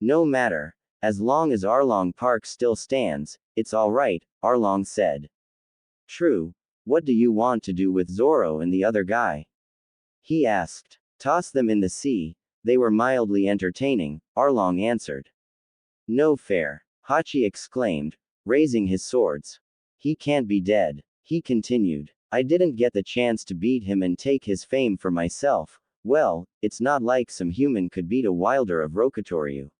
No matter, as long as Arlong Park still stands, it's alright, Arlong said. True, what do you want to do with Zoro and the other guy? He asked. Toss them in the sea, they were mildly entertaining, Arlong answered. No fair, Hachi exclaimed, raising his swords. He can't be dead, he continued. I didn't get the chance to beat him and take his fame for myself. Well, it's not like some human could beat a wilder of Rokutoryu.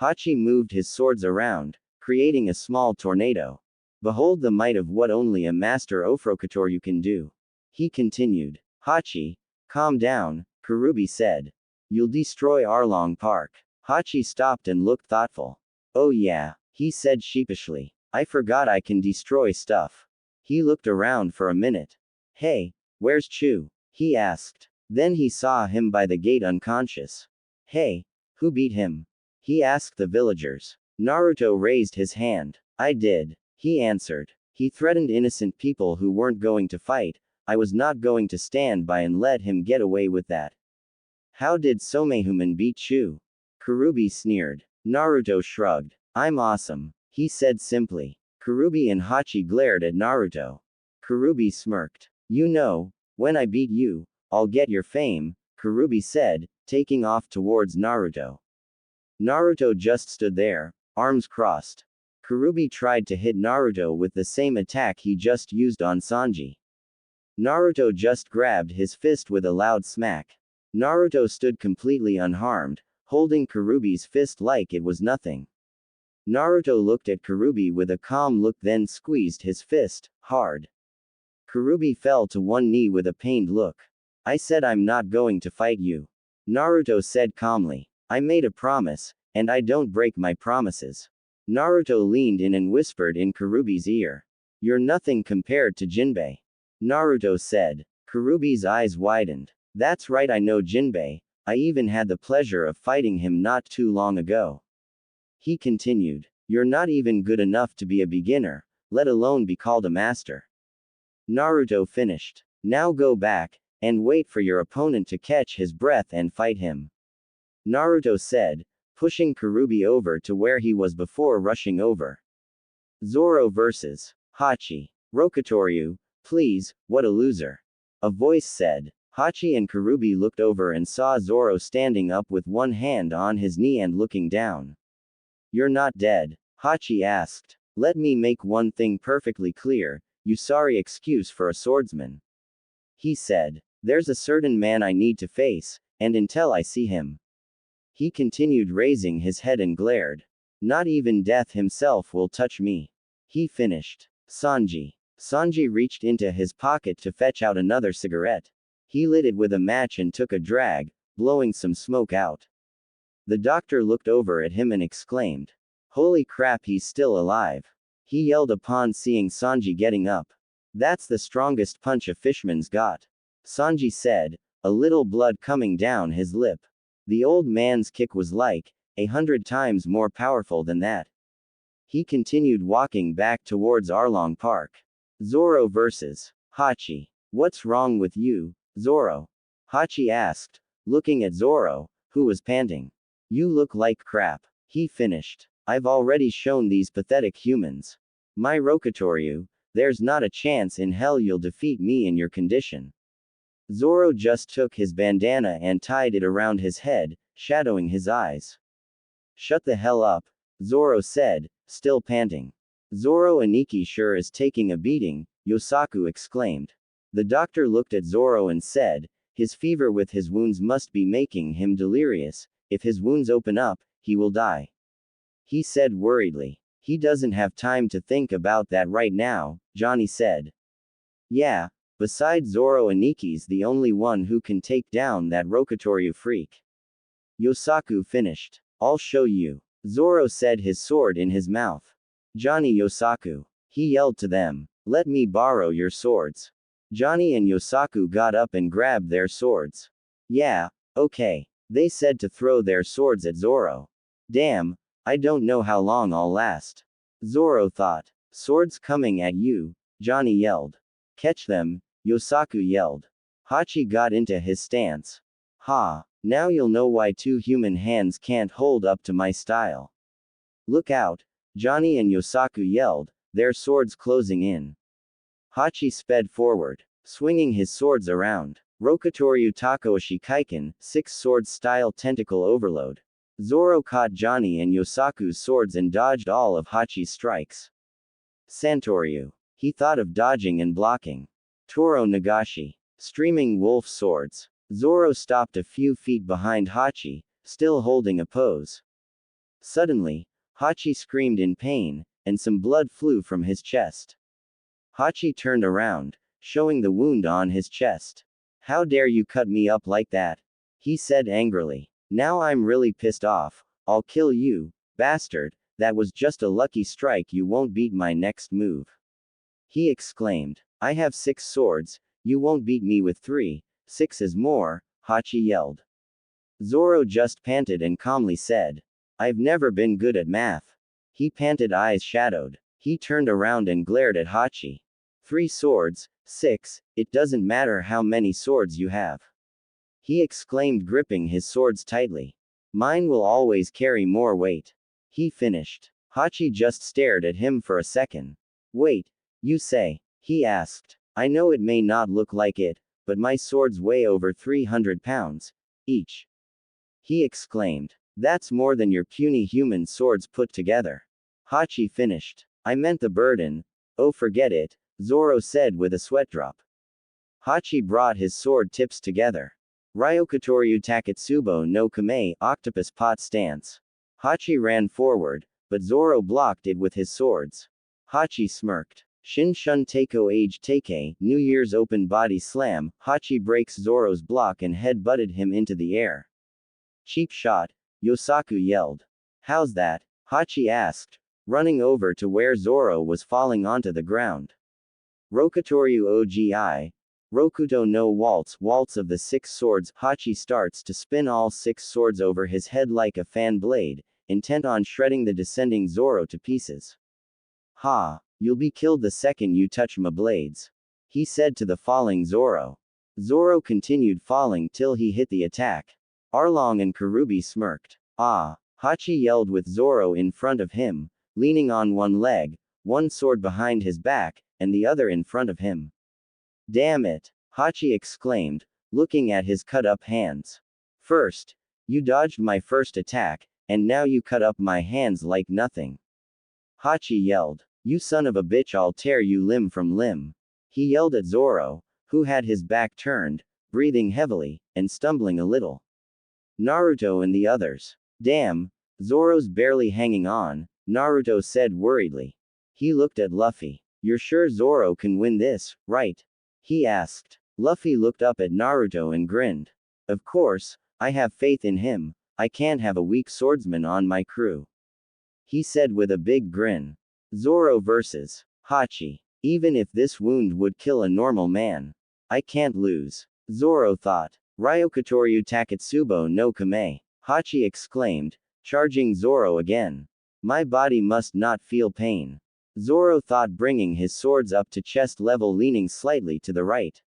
Hachi moved his swords around, creating a small tornado. Behold the might of what only a master of Rokutoryu can do. He continued. Hachi, calm down, Kurubi said. You'll destroy Arlong Park. Hachi stopped and looked thoughtful. Oh yeah, he said sheepishly. I forgot I can destroy stuff. He looked around for a minute. Hey, where's Chu? He asked. Then he saw him by the gate unconscious. Hey, who beat him? He asked the villagers. Naruto raised his hand. I did, he answered. He threatened innocent people who weren't going to fight. I was not going to stand by and let him get away with that. How did Somehuman beat Chu? Kurubi sneered. Naruto shrugged. I'm awesome, he said simply. Kurubi and Hachi glared at Naruto. Kurubi smirked. You know, when I beat you, I'll get your fame, Kurubi said, taking off towards Naruto. Naruto just stood there, arms crossed. Kurubi tried to hit Naruto with the same attack he just used on Sanji. Naruto just grabbed his fist with a loud smack. Naruto stood completely unharmed, holding Kurubi's fist like it was nothing. Naruto looked at Kurubi with a calm look, then squeezed his fist hard. Kurubi fell to one knee with a pained look. I said I'm not going to fight you. Naruto said calmly. I made a promise, and I don't break my promises. Naruto leaned in and whispered in Kurubi's ear. You're nothing compared to Jinbei. Naruto said. Kurubi's eyes widened. That's right, I know Jinbei, I even had the pleasure of fighting him not too long ago. He continued. You're not even good enough to be a beginner, let alone be called a master. Naruto finished. Now go back, and wait for your opponent to catch his breath and fight him. Naruto said, pushing Kurubi over to where he was before rushing over. Zoro versus Hachi. Rokutoryu, please, what a loser. A voice said. Hachi and Kurubi looked over and saw Zoro standing up with one hand on his knee and looking down. You're not dead, Hachi asked. Let me make one thing perfectly clear, you sorry excuse for a swordsman. He said. There's a certain man I need to face, and until I see him. He continued, raising his head and glared. Not even death himself will touch me. He finished. Sanji. Sanji reached into his pocket to fetch out another cigarette. He lit it with a match and took a drag, blowing some smoke out. The doctor looked over at him and exclaimed. Holy crap, he's still alive. He yelled upon seeing Sanji getting up. That's the strongest punch a fishman's got. Sanji said, a little blood coming down his lip. The old man's kick was like 100 times more powerful than that. He continued walking back towards Arlong Park. Zoro versus Hachi. What's wrong with you, Zoro? Hachi asked, looking at Zoro, who was panting. You look like crap. He finished. I've already shown these pathetic humans. My Rokutoryu, there's not a chance in hell you'll defeat me in your condition. Zoro just took his bandana and tied it around his head, shadowing his eyes. Shut the hell up, Zoro said, still panting. Zoro Aniki sure is taking a beating, Yosaku exclaimed. The doctor looked at Zoro and said, his fever with his wounds must be making him delirious. If his wounds open up, he will die. He said worriedly. He doesn't have time to think about that right now, Johnny said. Yeah, besides Zoro Aniki's the only one who can take down that Rokutoryu freak. Yosaku finished. I'll show you. Zoro said, his sword in his mouth. Johnny Yosaku. He yelled to them. Let me borrow your swords. Johnny and Yosaku got up and grabbed their swords. Yeah, okay. They said to throw their swords at Zoro. Damn, I don't know how long I'll last. Zoro thought. Swords coming at you, Johnny yelled. Catch them, Yosaku yelled. Hachi got into his stance. Ha, now you'll know why two human hands can't hold up to my style. Look out, Johnny and Yosaku yelled, their swords closing in. Hachi sped forward, swinging his swords around. Rokutoryu Takoshi Kaiken, 6 sword style tentacle overload. Zoro caught Johnny and Yosaku's swords and dodged all of Hachi's strikes. Santoryu. He thought of dodging and blocking. Toro Nagashi. Streaming wolf swords. Zoro stopped a few feet behind Hachi, still holding a pose. Suddenly, Hachi screamed in pain, and some blood flew from his chest. Hachi turned around, showing the wound on his chest. How dare you cut me up like that? He said angrily. Now I'm really pissed off. I'll kill you, bastard. That was just a lucky strike. You won't beat my next move. He exclaimed. I have 6 swords, you won't beat me with 3, 6 is more, Hachi yelled. Zoro just panted and calmly said. I've never been good at math. He panted, eyes shadowed. He turned around and glared at Hachi. 3 swords, 6, it doesn't matter how many swords you have. He exclaimed, gripping his swords tightly. Mine will always carry more weight. He finished. Hachi just stared at him for a second. Wait, you say? He asked. I know it may not look like it, but my swords weigh over 300 pounds, each. He exclaimed. That's more than your puny human swords put together. Hachi finished. I meant the burden. Oh, forget it, Zoro said with a sweat drop. Hachi brought his sword tips together. Ryokutoryu Taketsubo no Kame, octopus pot stance. Hachi ran forward, but Zoro blocked it with his swords. Hachi smirked. Shin Shun Teiko Age Teike, New Year's open body slam. Hachi breaks Zoro's block and head-butted him into the air. Cheap shot, Yosaku yelled. How's that? Hachi asked, running over to where Zoro was falling onto the ground. Rokutoryu Ogi. Rokuto no waltz of the 6 swords. Hachi starts to spin all 6 swords over his head like a fan blade, intent on shredding the descending Zoro to pieces. Ha, you'll be killed the second you touch my blades, he said to the falling Zoro. Zoro continued falling till he hit the attack. Arlong and Karubi smirked. Ah, Hachi yelled with Zoro in front of him, leaning on one leg, one sword behind his back, and the other in front of him. Damn it, Hachi exclaimed, looking at his cut-up hands. First, you dodged my first attack, and now you cut up my hands like nothing. Hachi yelled. You son of a bitch, I'll tear you limb from limb. He yelled at Zoro, who had his back turned, breathing heavily, and stumbling a little. Naruto and the others. Damn, Zoro's barely hanging on, Naruto said worriedly. He looked at Luffy. You're sure Zoro can win this, right? He asked. Luffy looked up at Naruto and grinned. Of course, I have faith in him. I can't have a weak swordsman on my crew. He said with a big grin. Zoro versus Hachi. Even if this wound would kill a normal man, I can't lose. Zoro thought. Ryokutoryu Taketsubo no Kame. Hachi exclaimed, charging Zoro again. My body must not feel pain. Zoro thought, bringing his swords up to chest level, leaning slightly to the right.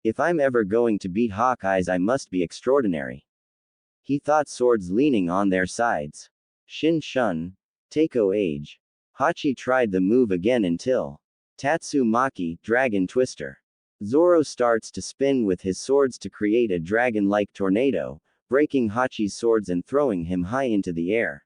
If I'm ever going to beat Hawkeyes, I must be extraordinary. He thought, swords leaning on their sides. Shin Shun. Teiko Age. Hachi tried the move again until Tatsumaki, Dragon Twister. Zoro starts to spin with his swords to create a dragon-like tornado, breaking Hachi's swords and throwing him high into the air.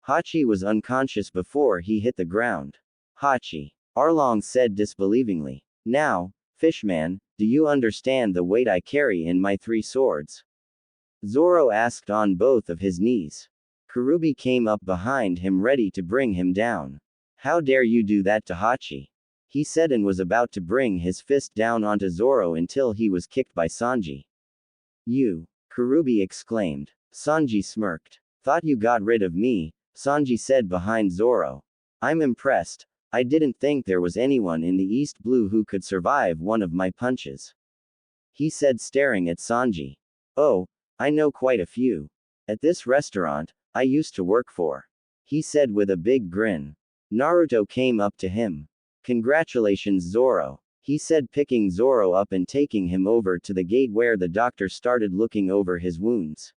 Hachi was unconscious before he hit the ground. Hachi. Arlong said disbelievingly. Now, Fishman, do you understand the weight I carry in my 3 swords? Zoro asked on both of his knees. Kurubi came up behind him ready to bring him down. How dare you do that to Hachi? He said, and was about to bring his fist down onto Zoro until he was kicked by Sanji. You! Kurubi exclaimed. Sanji smirked. Thought you got rid of me, Sanji said behind Zoro. I'm impressed. I didn't think there was anyone in the East Blue who could survive one of my punches. He said, staring at Sanji. Oh, I know quite a few. At this restaurant I used to work for. He said with a big grin. Naruto came up to him. Congratulations, Zoro. He said, picking Zoro up and taking him over to the gate where the doctor started looking over his wounds.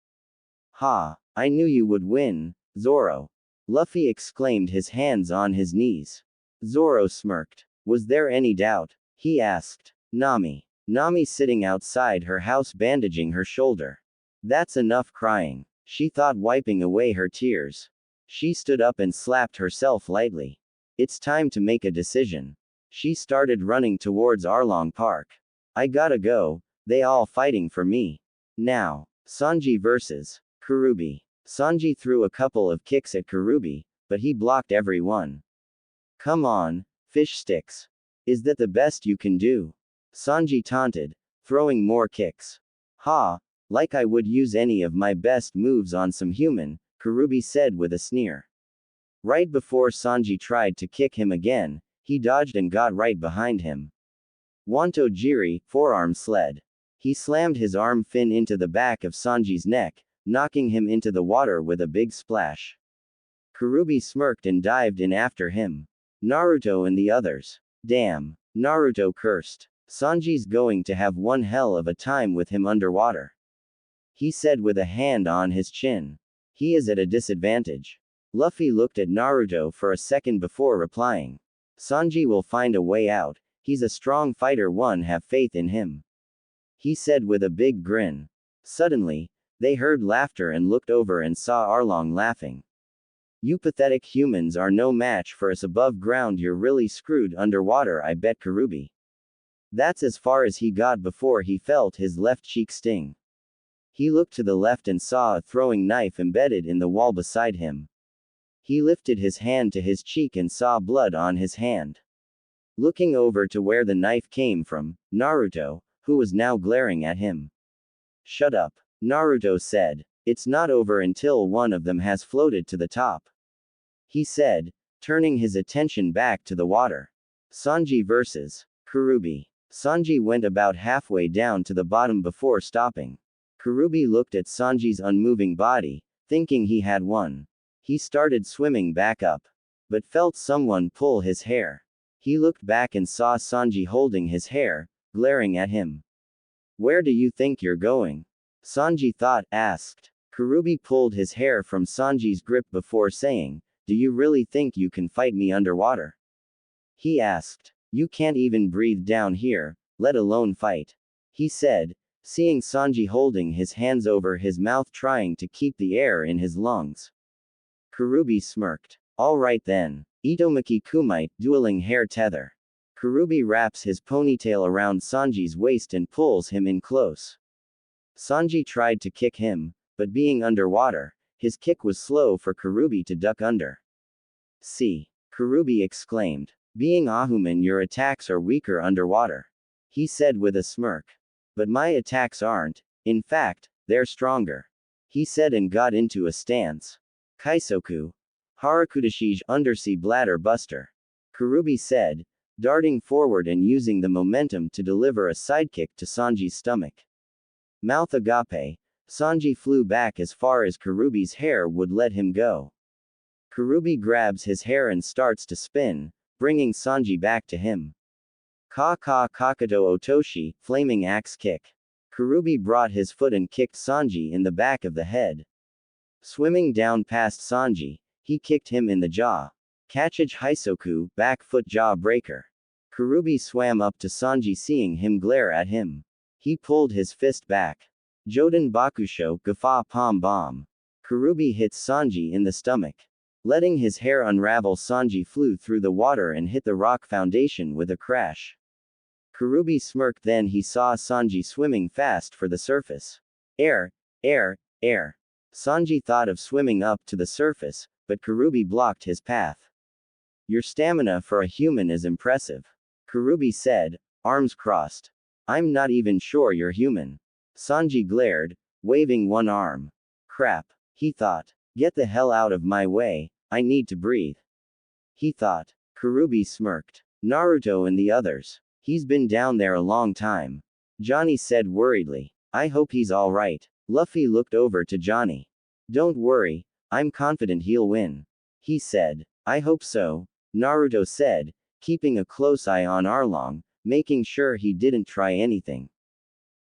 Ha! I knew you would win, Zoro. Luffy exclaimed, his hands on his knees. Zoro smirked. Was there any doubt? He asked. Nami. Nami sitting outside her house bandaging her shoulder. That's enough crying, she thought, wiping away her tears. She stood up and slapped herself lightly. It's time to make a decision. She started running towards Arlong Park. I gotta go, they all fighting for me. Now, Sanji versus Kurubi. Sanji threw a couple of kicks at Kurubi, but he blocked every one. Come on, fish sticks. Is that the best you can do? Sanji taunted, throwing more kicks. Ha! Like I would use any of my best moves on some human, Kurubi said with a sneer. Right before Sanji tried to kick him again, he dodged and got right behind him. Wanto Jiri, forearm sled. He slammed his arm fin into the back of Sanji's neck, knocking him into the water with a big splash. Kurubi smirked and dived in after him. Naruto and the others. Damn. Naruto cursed. Sanji's going to have one hell of a time with him underwater. He said with a hand on his chin. He is at a disadvantage. Luffy looked at Naruto for a second before replying. Sanji will find a way out, he's a strong fighter, one have faith in him. He said with a big grin. Suddenly, they heard laughter and looked over and saw Arlong laughing. You pathetic humans are no match for us above ground, you're really screwed underwater, I bet, Kurubi. That's as far as he got before he felt his left cheek sting. He looked to the left and saw a throwing knife embedded in the wall beside him. He lifted his hand to his cheek and saw blood on his hand. Looking over to where the knife came from, Naruto, who was now glaring at him. Shut up, Naruto said. It's not over until one of them has floated to the top. He said, turning his attention back to the water. Sanji versus Kurubi. Sanji went about halfway down to the bottom before stopping. Kurubi looked at Sanji's unmoving body, thinking he had won. He started swimming back up, but felt someone pull his hair. He looked back and saw Sanji holding his hair, glaring at him. Where do you think you're going? Sanji asked. Kurubi pulled his hair from Sanji's grip before saying, do you really think you can fight me underwater? He asked. You can't even breathe down here, let alone fight. He said, seeing Sanji holding his hands over his mouth trying to keep the air in his lungs. Kurubi smirked. All right then. Itomaki Kumite, dueling hair tether. Kurubi wraps his ponytail around Sanji's waist and pulls him in close. Sanji tried to kick him, but being underwater, his kick was slow for Kurubi to duck under. See? Kurubi exclaimed. Being a human, your attacks are weaker underwater. He said with a smirk. But my attacks aren't. In fact, they're stronger. He said and got into a stance. Kaisoku. Harakudashige, undersea bladder buster. Kurubi said, darting forward and using the momentum to deliver a sidekick to Sanji's stomach. Mouth agape. Sanji flew back as far as Karubi's hair would let him go. Karubi grabs his hair and starts to spin, bringing Sanji back to him. Kakato Otoshi, flaming axe kick. Karubi brought his foot and kicked Sanji in the back of the head. Swimming down past Sanji, he kicked him in the jaw. Kachage Hisoku, back foot jaw breaker. Karubi swam up to Sanji, seeing him glare at him. He pulled his fist back. Joden Bakusho, Gaffa Palm Bomb. Karubi hits Sanji in the stomach. Letting his hair unravel, Sanji flew through the water and hit the rock foundation with a crash. Karubi smirked, then he saw Sanji swimming fast for the surface. Air, air, air. Sanji thought of swimming up to the surface, but Karubi blocked his path. Your stamina for a human is impressive. Karubi said, arms crossed. I'm not even sure you're human. Sanji glared, waving one arm. Crap, he thought. Get the hell out of my way, I need to breathe. He thought. Karubi smirked. Naruto and the others. He's been down there a long time. Johnny said worriedly. I hope he's alright. Luffy looked over to Johnny. Don't worry, I'm confident he'll win. He said. I hope so, Naruto said, keeping a close eye on Arlong, making sure he didn't try anything.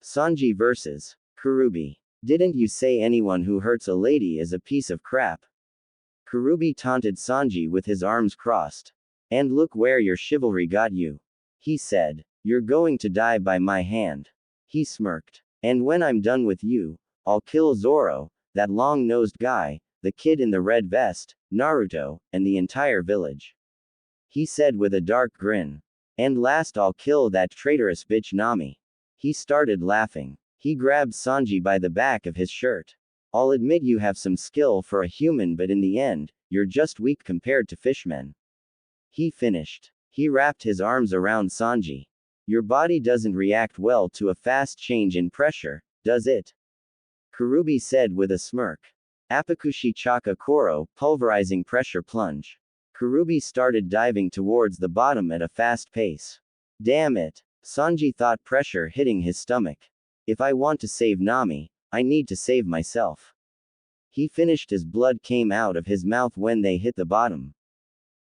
Sanji versus Karubi. Didn't you say anyone who hurts a lady is a piece of crap? Karubi taunted Sanji with his arms crossed. And look where your chivalry got you. He said. You're going to die by my hand. He smirked. And when I'm done with you, I'll kill Zoro, that long-nosed guy, the kid in the red vest, Naruto, and the entire village. He said with a dark grin. And last I'll kill that traitorous bitch Nami. He started laughing. He grabbed Sanji by the back of his shirt. I'll admit you have some skill for a human, but in the end, you're just weak compared to fishmen. He finished. He wrapped his arms around Sanji. Your body doesn't react well to a fast change in pressure, does it? Karubi said with a smirk. Apakushi Chaka Koro, pulverizing pressure plunge. Karubi started diving towards the bottom at a fast pace. Damn it. Sanji thought, pressure hitting his stomach. If I want to save Nami, I need to save myself. He finished as blood came out of his mouth when they hit the bottom.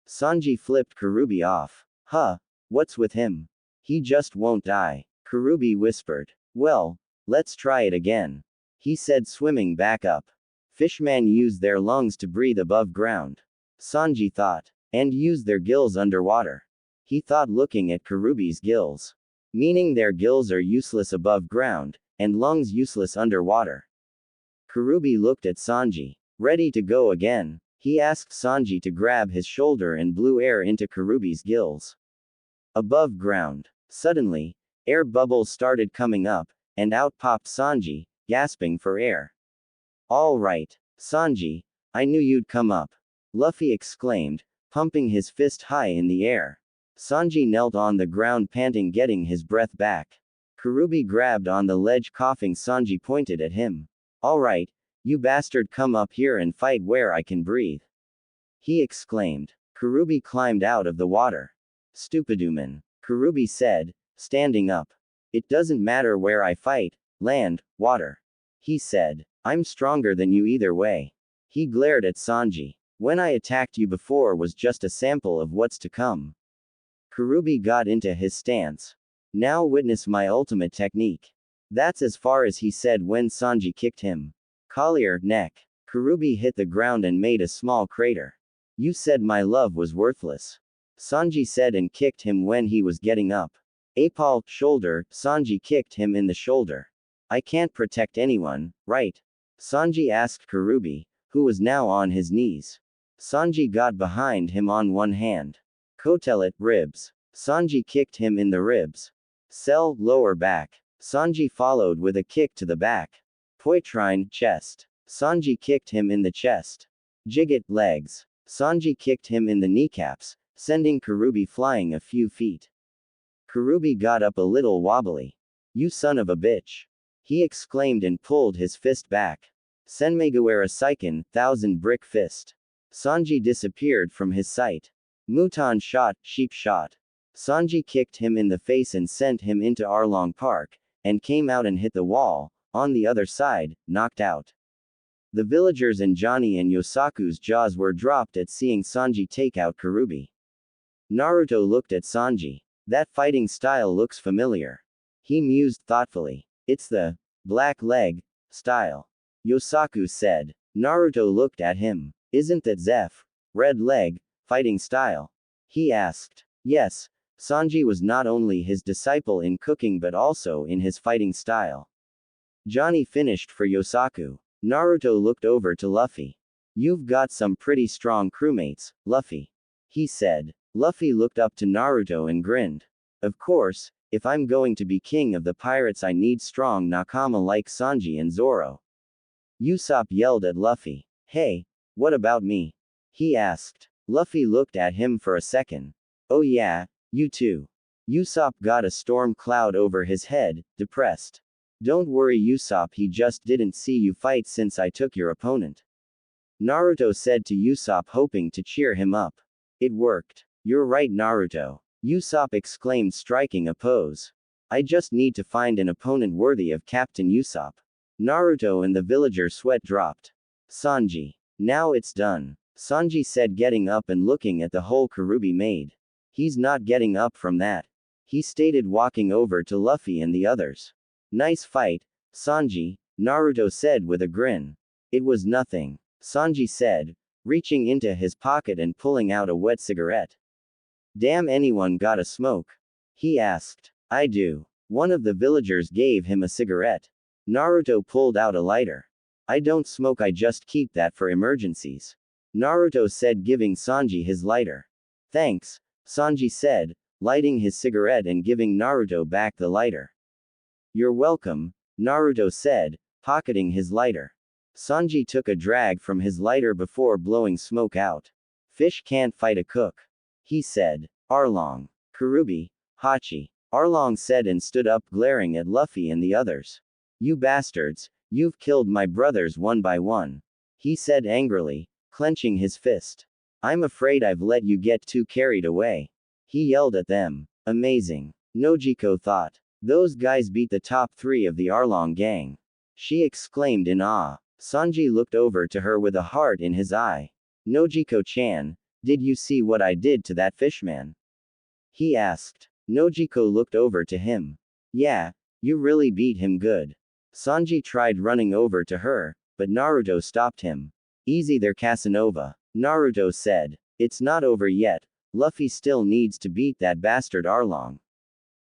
Sanji flipped Karubi off. Huh, what's with him? He just won't die. Karubi whispered. Well, let's try it again. He said, swimming back up. Fishmen use their lungs to breathe above ground. Sanji thought. And use their gills underwater. He thought, looking at Karubi's gills. Meaning their gills are useless above ground, and lungs useless underwater. Karubi looked at Sanji. Ready to go again? He asked Sanji to grab his shoulder and blew air into Karubi's gills. Above ground. Suddenly, air bubbles started coming up, and out popped Sanji, gasping for air. All right, Sanji, I knew you'd come up. Luffy exclaimed, pumping his fist high in the air. Sanji knelt on the ground, panting, getting his breath back. Karubi grabbed on the ledge, coughing. Sanji pointed at him. All right, you bastard, come up here and fight where I can breathe. He exclaimed. Karubi climbed out of the water. Stupiduman. Karubi said, standing up. It doesn't matter where I fight, land, water. He said. I'm stronger than you either way. He glared at Sanji. When I attacked you before was just a sample of what's to come. Karubi got into his stance. Now witness my ultimate technique. That's as far as he said when Sanji kicked him. Collier, neck. Karubi hit the ground and made a small crater. You said my love was worthless. Sanji said and kicked him when he was getting up. Apal, shoulder. Sanji kicked him in the shoulder. I can't protect anyone, right? Sanji asked Karubi, who was now on his knees. Sanji got behind him on one hand. Kotelet, ribs. Sanji kicked him in the ribs. Cell, lower back. Sanji followed with a kick to the back. Poitrine, chest. Sanji kicked him in the chest. Jigot, legs. Sanji kicked him in the kneecaps, sending Karubi flying a few feet. Karubi got up a little wobbly. You son of a bitch. He exclaimed and pulled his fist back. Senmegawara Seiken, thousand brick fist. Sanji disappeared from his sight. Muton shot, sheep shot. Sanji kicked him in the face and sent him into Arlong Park, and came out and hit the wall, on the other side, knocked out. The villagers and Johnny and Yosaku's jaws were dropped at seeing Sanji take out Kurubi. Naruto looked at Sanji. That fighting style looks familiar. He mused thoughtfully. It's the black leg style. Yosaku said. Naruto looked at him. Isn't that Zeph red leg fighting style? He asked. Yes, Sanji was not only his disciple in cooking but also in his fighting style. Johnny finished for Yosaku. Naruto looked over to Luffy. You've got some pretty strong crewmates, Luffy. He said. Luffy looked up to Naruto and grinned. Of course, if I'm going to be king of the pirates I need strong nakama like Sanji and Zoro. Usopp yelled at Luffy. Hey, what about me? He asked. Luffy looked at him for a second. Oh yeah, you too. Usopp got a storm cloud over his head, depressed. Don't worry Usopp, he just didn't see you fight since I took your opponent. Naruto said to Usopp, hoping to cheer him up. It worked. You're right Naruto. Usopp exclaimed, striking a pose. I just need to find an opponent worthy of Captain Usopp. Naruto and the villager sweat dropped. Sanji. Now it's done. Sanji said, getting up and looking at the hole Kurubi made. He's not getting up from that. He stated, walking over to Luffy and the others. Nice fight, Sanji, Naruto said with a grin. It was nothing, Sanji said, reaching into his pocket and pulling out a wet cigarette. Damn, anyone got a smoke? He asked. I do. One of the villagers gave him a cigarette. Naruto pulled out a lighter. I don't smoke, I just keep that for emergencies. Naruto said, giving Sanji his lighter. Thanks, Sanji said, lighting his cigarette and giving Naruto back the lighter. You're welcome, Naruto said, pocketing his lighter. Sanji took a drag from his lighter before blowing smoke out. Fish can't fight a cook. He said. Arlong. Kurubi. Hachi. Arlong said and stood up, glaring at Luffy and the others. You bastards, you've killed my brothers one by one. He said angrily, clenching his fist. I'm afraid I've let you get too carried away. He yelled at them. Amazing. Nojiko thought. Those guys beat the top 3 of the Arlong gang. She exclaimed in awe. Sanji looked over to her with a heart in his eye. Nojiko-chan, did you see what I did to that fishman? He asked. Nojiko looked over to him. Yeah, you really beat him good. Sanji tried running over to her, but Naruto stopped him. Easy there Casanova, Naruto said. It's not over yet. Luffy still needs to beat that bastard Arlong.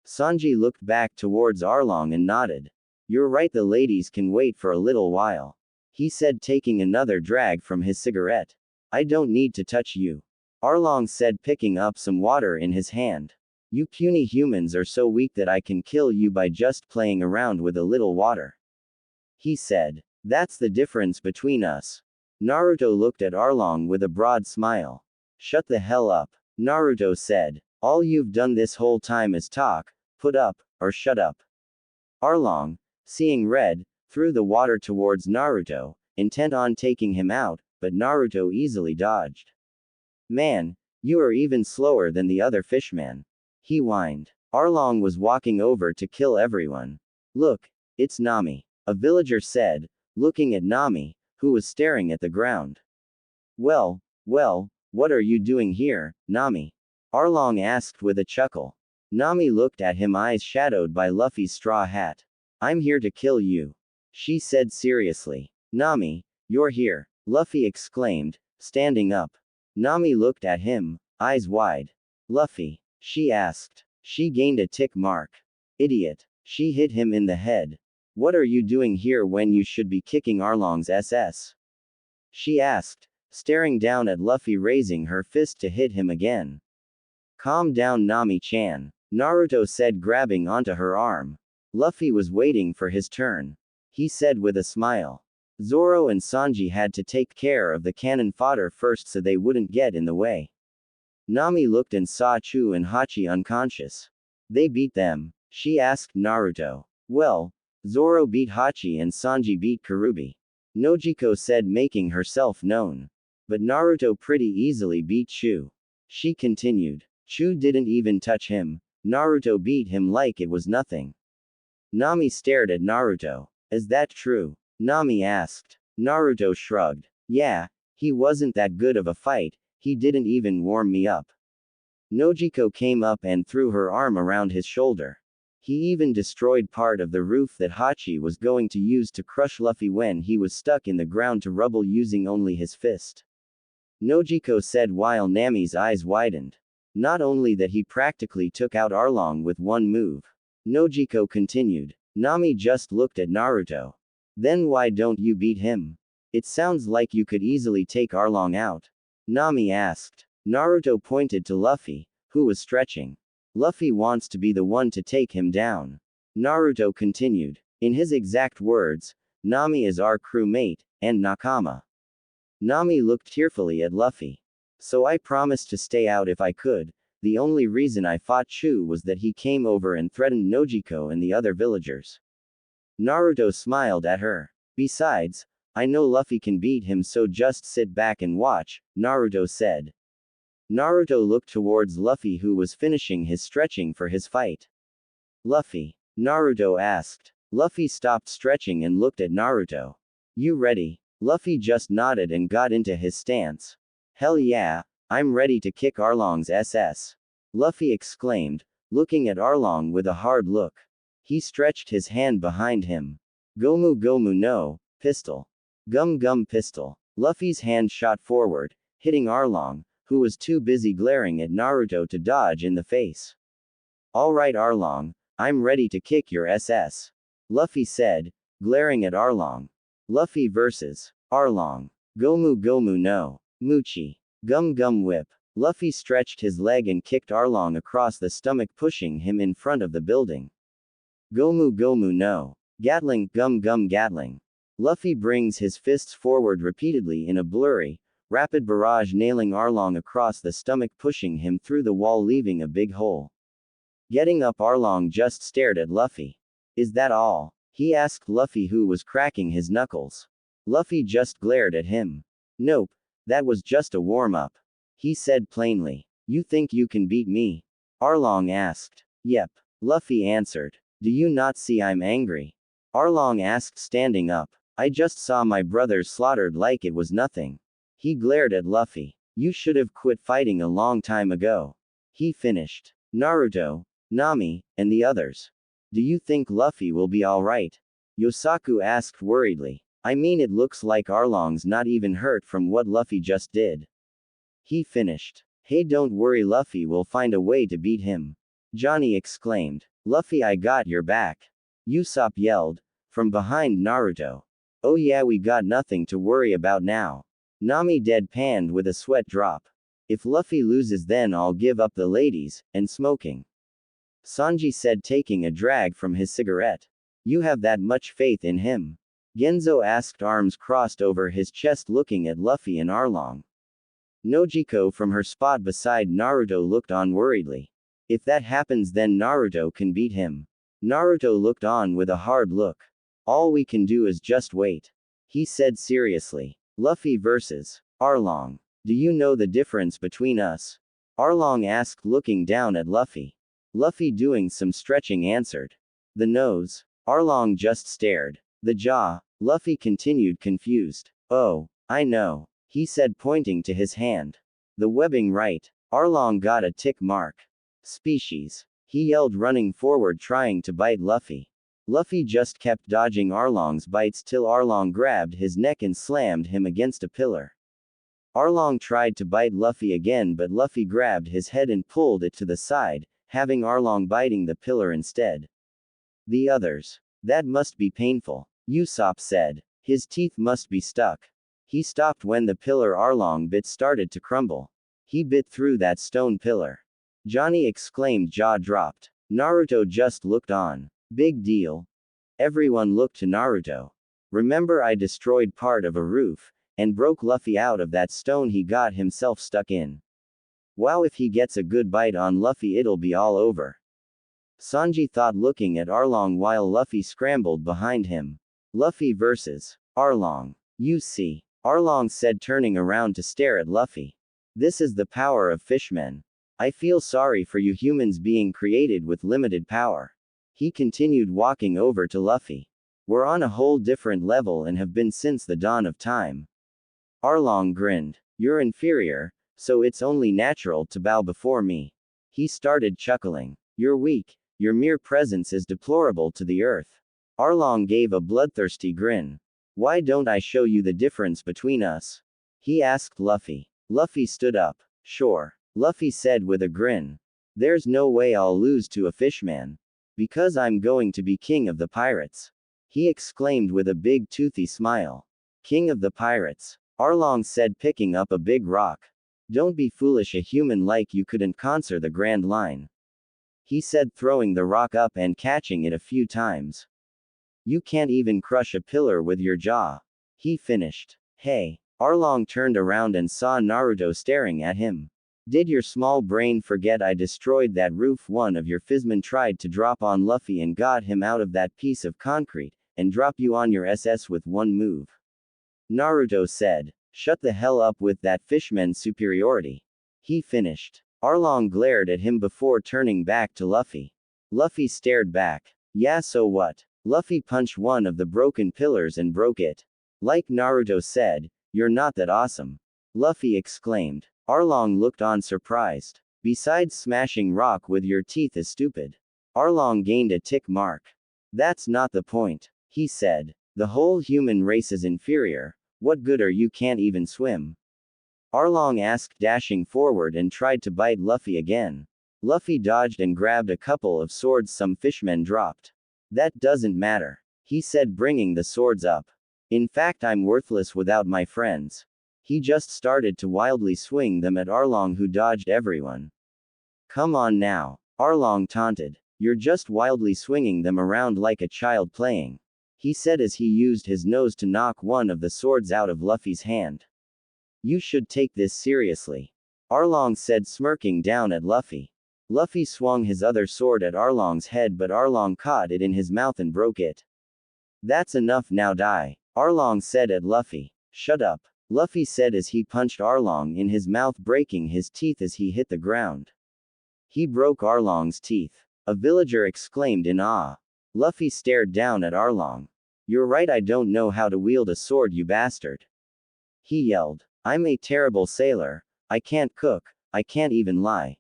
Sanji looked back towards Arlong and nodded. You're right, the ladies can wait for a little while. He said, taking another drag from his cigarette. I don't need to touch you. Arlong said, picking up some water in his hand. You puny humans are so weak that I can kill you by just playing around with a little water. He said. That's the difference between us. Naruto looked at Arlong with a broad smile. Shut the hell up, Naruto said. All you've done this whole time is talk. Put up, or shut up. Arlong, seeing red, threw the water towards Naruto, intent on taking him out, but Naruto easily dodged. Man, you are even slower than the other fishman. He whined. Arlong was walking over to kill everyone. Look, it's Nami, a villager said, looking at Nami, who was staring at the ground. Well, what are you doing here, Nami? Arlong asked with a chuckle. Nami looked at him, eyes shadowed by Luffy's straw hat. I'm here to kill you, she said seriously. Nami, you're here, Luffy exclaimed, standing up. Nami looked at him, eyes wide. Luffy, she asked. She gained a tick mark. Idiot. She hit him in the head. What are you doing here when you should be kicking Arlong's SS? She asked, staring down at Luffy, raising her fist to hit him again. Calm down, Nami-chan, Naruto said, grabbing onto her arm. Luffy was waiting for his turn. He said with a smile. Zoro and Sanji had to take care of the cannon fodder first so they wouldn't get in the way. Nami looked and saw Chu and Hachi unconscious. They beat them, she asked Naruto. Well, Zoro beat Hachi and Sanji beat Kurubi. Nojiko said, making herself known. But Naruto pretty easily beat Chu. She continued. Chu didn't even touch him. Naruto beat him like it was nothing. Nami stared at Naruto. Is that true? Nami asked. Naruto shrugged. Yeah, he wasn't that good of a fight, he didn't even warm me up. Nojiko came up and threw her arm around his shoulder. He even destroyed part of the roof that Hachi was going to use to crush Luffy when he was stuck in the ground to rubble using only his fist. Nojiko said while Nami's eyes widened. Not only that he practically took out Arlong with one move. Nojiko continued. Nami just looked at Naruto. Then why don't you beat him? It sounds like you could easily take Arlong out. Nami asked. Naruto pointed to Luffy, who was stretching. Luffy wants to be the one to take him down. Naruto continued. In his exact words, Nami is our crewmate, and Nakama. Nami looked tearfully at Luffy. So I promised to stay out if I could. The only reason I fought Chu was that he came over and threatened Nojiko and the other villagers. Naruto smiled at her. Besides, I know Luffy can beat him, so just sit back and watch, Naruto said. Naruto looked towards Luffy, who was finishing his stretching for his fight. Luffy? Naruto asked. Luffy stopped stretching and looked at Naruto. You ready? Luffy just nodded and got into his stance. Hell yeah, I'm ready to kick Arlong's SS. Luffy exclaimed, looking at Arlong with a hard look. He stretched his hand behind him. Gomu Gomu no, pistol. Gum Gum pistol. Luffy's hand shot forward, hitting Arlong, who was too busy glaring at Naruto to dodge in the face. Alright Arlong, I'm ready to kick your SS. Luffy said, glaring at Arlong. Luffy vs. Arlong. Gomu Gomu no. Muchi. Gum Gum whip. Luffy stretched his leg and kicked Arlong across the stomach, pushing him in front of the building. Gomu Gomu no. Gatling, Gum Gum Gatling. Luffy brings his fists forward repeatedly in a blurry, rapid barrage, nailing Arlong across the stomach, pushing him through the wall, leaving a big hole. Getting up, Arlong just stared at Luffy. Is that all? He asked Luffy, who was cracking his knuckles. Luffy just glared at him. Nope, that was just a warm-up. He said plainly. You think you can beat me? Arlong asked. Yep. Luffy answered. Do you not see I'm angry? Arlong asked, standing up. I just saw my brothers slaughtered like it was nothing. He glared at Luffy. You should have quit fighting a long time ago. He finished. Naruto, Nami, and the others. Do you think Luffy will be alright? Yosaku asked worriedly. I mean, it looks like Arlong's not even hurt from what Luffy just did. He finished. Hey, don't worry, Luffy will find a way to beat him. Johnny exclaimed. Luffy, I got your back. Usopp yelled. From behind Naruto. Oh yeah, we got nothing to worry about now. Nami deadpanned with a sweat drop. If Luffy loses, then I'll give up the ladies, and smoking. Sanji said, taking a drag from his cigarette. You have that much faith in him? Genzo asked, arms crossed over his chest, looking at Luffy and Arlong. Nojiko from her spot beside Naruto looked on worriedly. If that happens, then Naruto can beat him. Naruto looked on with a hard look. All we can do is just wait. He said seriously. Luffy vs. Arlong. Do you know the difference between us? Arlong asked, looking down at Luffy. Luffy, doing some stretching, answered. The nose. Arlong just stared. The jaw. Luffy continued, confused. Oh, I know. He said, pointing to his hand. The webbing, right? Arlong got a tick mark. Species. He yelled, running forward, trying to bite Luffy. Luffy just kept dodging Arlong's bites till Arlong grabbed his neck and slammed him against a pillar. Arlong tried to bite Luffy again, but Luffy grabbed his head and pulled it to the side, having Arlong biting the pillar instead. The others. That must be painful. Usopp said. His teeth must be stuck. He stopped when the pillar Arlong bit started to crumble. He bit through that stone pillar. Johnny exclaimed, jaw dropped. Naruto just looked on. Big deal. Everyone looked to Naruto. Remember, I destroyed part of a roof, and broke Luffy out of that stone he got himself stuck in. Wow, if he gets a good bite on Luffy, it'll be all over. Sanji thought, looking at Arlong while Luffy scrambled behind him. Luffy vs. Arlong. You see. Arlong said, turning around to stare at Luffy. This is the power of fishmen. I feel sorry for you humans being created with limited power. He continued, walking over to Luffy. We're on a whole different level and have been since the dawn of time. Arlong grinned. You're inferior, so it's only natural to bow before me. He started chuckling. You're weak. Your mere presence is deplorable to the earth. Arlong gave a bloodthirsty grin. Why don't I show you the difference between us? He asked Luffy. Luffy stood up. Sure. Luffy said with a grin. There's no way I'll lose to a fishman. Because I'm going to be king of the pirates. He exclaimed with a big toothy smile. King of the pirates. Arlong said, picking up a big rock. Don't be foolish, a human like you couldn't conquer the Grand Line. He said, throwing the rock up and catching it a few times. You can't even crush a pillar with your jaw. He finished. Hey. Arlong turned around and saw Naruto staring at him. Did your small brain forget I destroyed that roof? One of your fishmen tried to drop on Luffy and got him out of that piece of concrete, and drop you on your SS with one move. Naruto said. Shut the hell up with that fishman's superiority. He finished. Arlong glared at him before turning back to Luffy. Luffy stared back. Yeah, so what? Luffy punched one of the broken pillars and broke it. Like Naruto said, you're not that awesome. Luffy exclaimed. Arlong looked on surprised. Besides, smashing rock with your teeth is stupid. Arlong gained a tick mark. That's not the point. He said. The whole human race is inferior. What good are you? Can't even swim. Arlong asked, dashing forward and tried to bite Luffy again. Luffy dodged and grabbed a couple of swords some fishmen dropped. That doesn't matter. He said, bringing the swords up. In fact, I'm worthless without my friends. He just started to wildly swing them at Arlong, who dodged everyone. Come on now. Arlong taunted. You're just wildly swinging them around like a child playing. He said as he used his nose to knock one of the swords out of Luffy's hand. You should take this seriously. Arlong said, smirking down at Luffy. Luffy swung his other sword at Arlong's head, but Arlong caught it in his mouth and broke it. That's enough, now die. Arlong said at Luffy. Shut up. Luffy said as he punched Arlong in his mouth, breaking his teeth as he hit the ground. He broke Arlong's teeth. A villager exclaimed in awe. Luffy stared down at Arlong. You're right, I don't know how to wield a sword, you bastard. He yelled. I'm a terrible sailor. I can't cook. I can't even lie.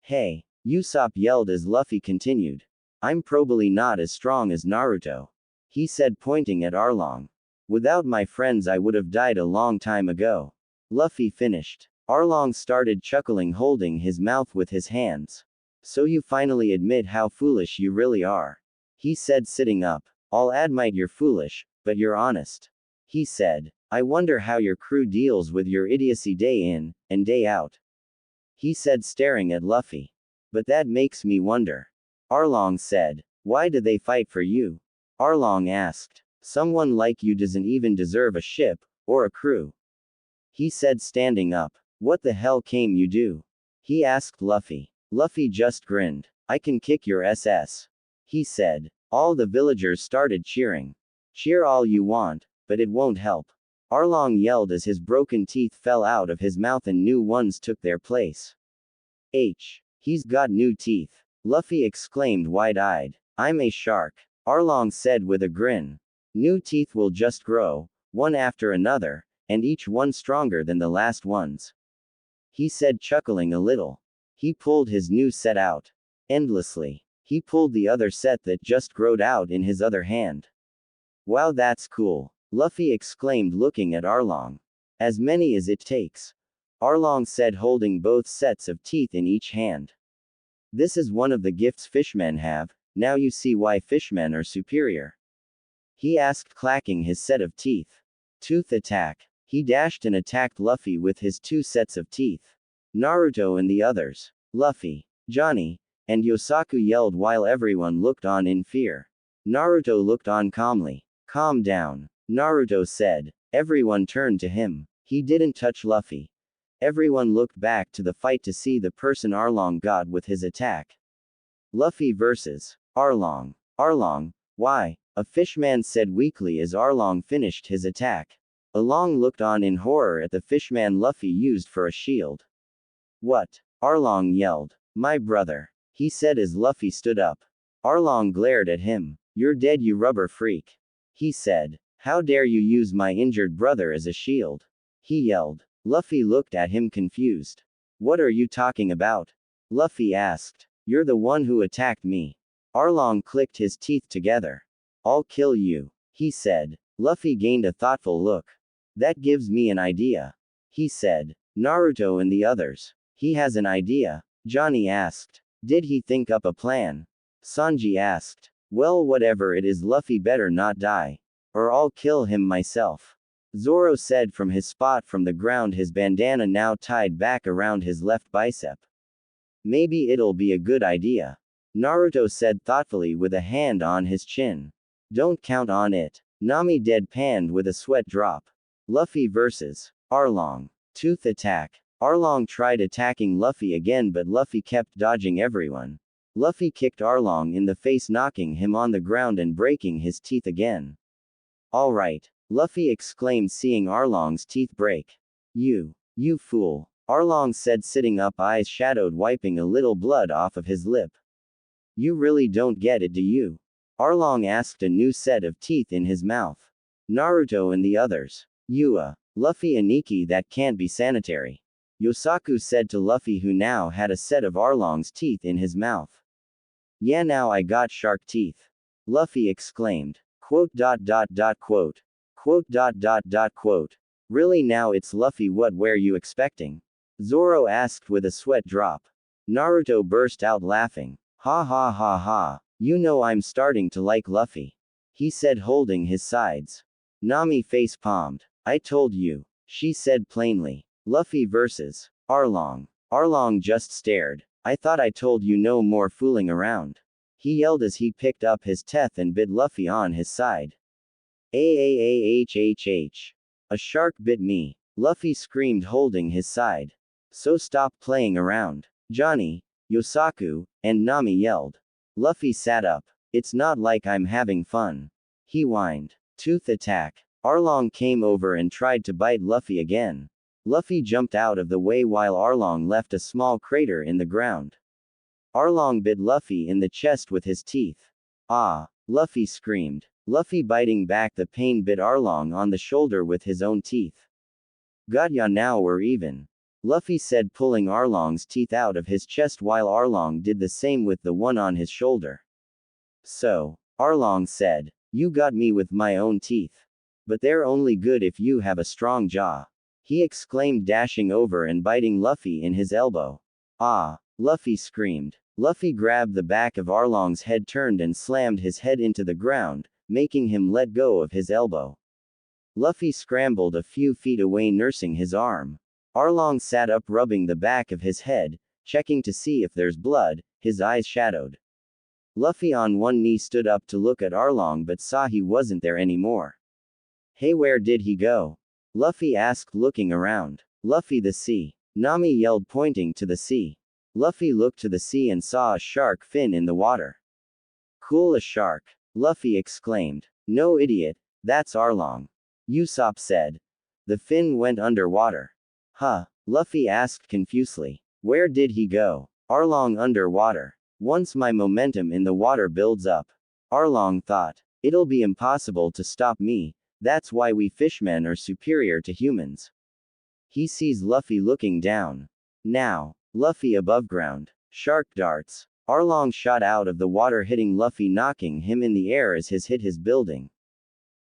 Hey. Usopp yelled as Luffy continued. I'm probably not as strong as Naruto. He said, pointing at Arlong. Without my friends I would have died a long time ago. Luffy finished. Arlong started chuckling, holding his mouth with his hands. So you finally admit how foolish you really are. He said, sitting up. I'll admit you're foolish, but you're honest. He said. I wonder how your crew deals with your idiocy day in and day out. He said, staring at Luffy. But that makes me wonder. Arlong said. Why do they fight for you? Arlong asked. Someone like you doesn't even deserve a ship, or a crew. He said, standing up. What the hell came you do? He asked Luffy. Luffy just grinned. I can kick your SS. He said. All the villagers started cheering. Cheer all you want, but it won't help. Arlong yelled as his broken teeth fell out of his mouth and new ones took their place. He's got new teeth. Luffy exclaimed, wide-eyed. I'm a shark. Arlong said with a grin. New teeth will just grow, one after another, and each one stronger than the last ones. He said, chuckling a little. He pulled his new set out. Endlessly. He pulled the other set that just growed out in his other hand. Wow, that's cool. Luffy exclaimed, looking at Arlong. As many as it takes. Arlong said, holding both sets of teeth in each hand. This is one of the gifts fishmen have. Now you see why fishmen are superior. He asked, clacking his set of teeth. Tooth attack. He dashed and attacked Luffy with his two sets of teeth. Naruto and the others, Luffy, Johnny, and Yosaku yelled while everyone looked on in fear. Naruto looked on calmly. Calm down. Naruto said. Everyone turned to him. He didn't touch Luffy. Everyone looked back to the fight to see the person Arlong got with his attack. Luffy versus Arlong. Arlong, why? A fishman said weakly as Arlong finished his attack. Arlong looked on in horror at the fishman Luffy used for a shield. What? Arlong yelled. My brother. He said as Luffy stood up. Arlong glared at him. You're dead, you rubber freak. he said. How dare you use my injured brother as a shield? He yelled. Luffy looked at him confused. What are you talking about? Luffy asked. You're the one who attacked me. Arlong clicked his teeth together. I'll kill you, he said. Luffy gained a thoughtful look. That gives me an idea, he said. Naruto and the others. He has an idea? Johnny asked. Did he think up a plan? Sanji asked. Well, whatever it is, Luffy better not die. Or I'll kill him myself. Zoro said from his spot from the ground, his bandana now tied back around his left bicep. Maybe it'll be a good idea, Naruto said thoughtfully with a hand on his chin. Don't count on it. Nami deadpanned with a sweat drop. Luffy vs. Arlong. Tooth attack. Arlong tried attacking Luffy again, but Luffy kept dodging everyone. Luffy kicked Arlong in the face, knocking him on the ground and breaking his teeth again. Alright, Luffy exclaimed, seeing Arlong's teeth break. You fool, Arlong said, sitting up, eyes shadowed, wiping a little blood off of his lip. You really don't get it, do you? Arlong asked, a new set of teeth in his mouth. Naruto and the others. Luffy and Nikki, that can't be sanitary. Yosaku said to Luffy, who now had a set of Arlong's teeth in his mouth. Yeah, now I got shark teeth. Luffy exclaimed. Quote. Really, now it's Luffy? What were you expecting? Zoro asked with a sweat drop. Naruto burst out laughing. Ha ha ha ha. You know, I'm starting to like Luffy, he said, holding his sides. Nami face palmed. I told you, she said plainly. Luffy vs. Arlong. Arlong just stared. I thought I told you, no more fooling around, he yelled as he picked up his teeth and bit Luffy on his side. A shark bit me, Luffy screamed, holding his side. So stop playing around, Johnny, Yosaku, and Nami yelled. Luffy sat up. It's not like I'm having fun, he whined. Tooth attack. Arlong came over and tried to bite Luffy again. Luffy jumped out of the way while Arlong left a small crater in the ground. Arlong bit Luffy in the chest with his teeth. Ah! Luffy screamed. Luffy, biting back the pain, bit Arlong on the shoulder with his own teeth. Got ya, now we're even, Luffy said, pulling Arlong's teeth out of his chest while Arlong did the same with the one on his shoulder. So, Arlong said, you got me with my own teeth. But they're only good if you have a strong jaw, he exclaimed, dashing over and biting Luffy in his elbow. Ah! Luffy screamed. Luffy grabbed the back of Arlong's head, turned and slammed his head into the ground, making him let go of his elbow. Luffy scrambled a few feet away, nursing his arm. Arlong sat up, rubbing the back of his head, checking to see if there's blood, his eyes shadowed. Luffy on one knee stood up to look at Arlong, but saw he wasn't there anymore. Hey, where did he go? Luffy asked, looking around. Luffy, the sea, Nami yelled, pointing to the sea. Luffy looked to the sea and saw a shark fin in the water. Cool, a shark, Luffy exclaimed. No, idiot, that's Arlong, Usopp said. The fin went underwater. Huh? Luffy asked confusedly. Where did he go? Arlong underwater. Once my momentum in the water builds up, Arlong thought, it'll be impossible to stop me. That's why we fishmen are superior to humans. He sees Luffy looking down. Now, Luffy above ground. Shark darts. Arlong shot out of the water, hitting Luffy, knocking him in the air as his hit his building.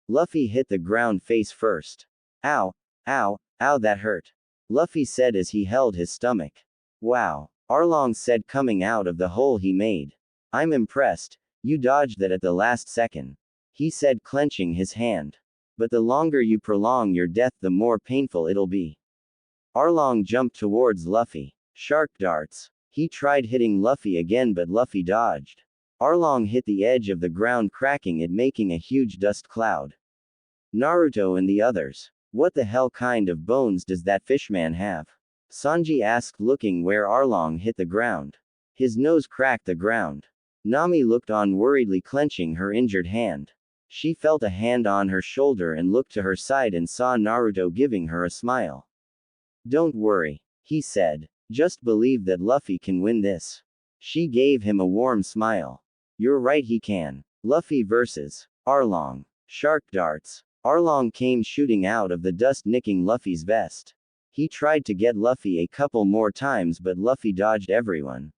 Luffy hit the ground face first. Ow, ow, ow, that hurt, Luffy said as he held his stomach. Wow, Arlong said, coming out of the hole he made. I'm impressed, you dodged that at the last second, he said, clenching his hand. But the longer you prolong your death, the more painful it'll be. Arlong jumped towards Luffy. Shark darts. He tried hitting Luffy again, but Luffy dodged. Arlong hit the edge of the ground, cracking it, making a huge dust cloud. Naruto and the others. What the hell kind of bones does that fishman have? Sanji asked, looking where Arlong hit the ground. His nose cracked the ground. Nami looked on worriedly, clenching her injured hand. She felt a hand on her shoulder and looked to her side and saw Naruto giving her a smile. Don't worry, he said. Just believe that Luffy can win this. She gave him a warm smile. You're right, he can. Luffy vs. Arlong. Shark darts. Arlong came shooting out of the dust, nicking Luffy's vest. He tried to get Luffy a couple more times, but Luffy dodged everyone.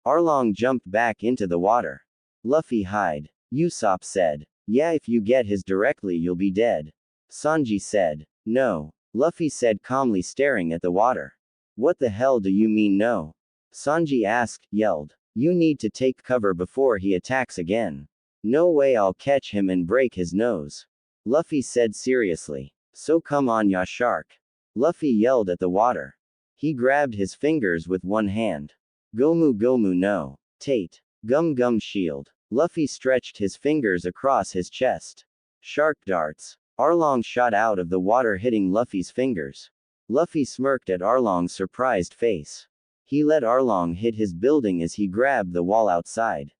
Arlong jumped back into the water. Luffy hide. Usopp said. Yeah, if you get his directly you'll be dead. Sanji said. No. Luffy said calmly, staring at the water. What the hell do you mean no? Sanji yelled. You need to take cover before he attacks again. No way I'll catch him and break his nose. Luffy said seriously. So come on ya shark. Luffy yelled at the water. He grabbed his fingers with one hand. Gomu Gomu no. Tate. Gum Gum Shield. Luffy stretched his fingers across his chest. Shark darts. Arlong shot out of the water, hitting Luffy's fingers. Luffy smirked at Arlong's surprised face. He let Arlong hit his building as he grabbed the wall outside.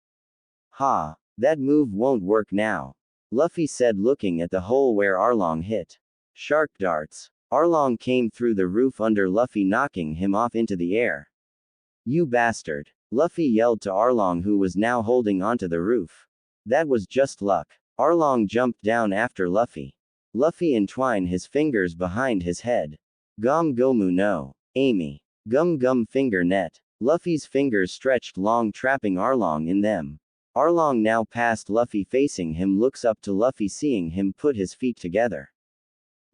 Ha! That move won't work now. Luffy said, looking at the hole where Arlong hit. Shark darts. Arlong came through the roof under Luffy, knocking him off into the air. You bastard! Luffy yelled to Arlong, who was now holding onto the roof. That was just luck. Arlong jumped down after Luffy. Luffy entwined his fingers behind his head. Gom Gomu no. Amy. Gum Gum Finger Net. Luffy's fingers stretched long, trapping Arlong in them. Arlong, now past Luffy, facing him, looks up to Luffy, seeing him put his feet together.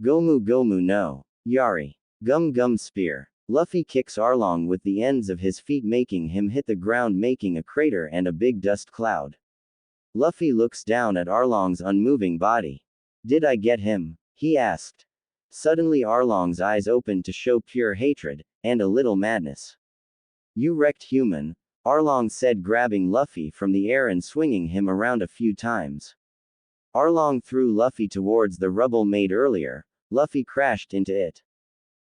Gomu Gomu no. Yari. Gum Gum Spear. Luffy kicks Arlong with the ends of his feet, making him hit the ground, making a crater and a big dust cloud. Luffy looks down at Arlong's unmoving body. Did I get him? He asked. Suddenly Arlong's eyes opened to show pure hatred, and a little madness. You wrecked human, Arlong said, grabbing Luffy from the air and swinging him around a few times. Arlong threw Luffy towards the rubble made earlier. Luffy crashed into it.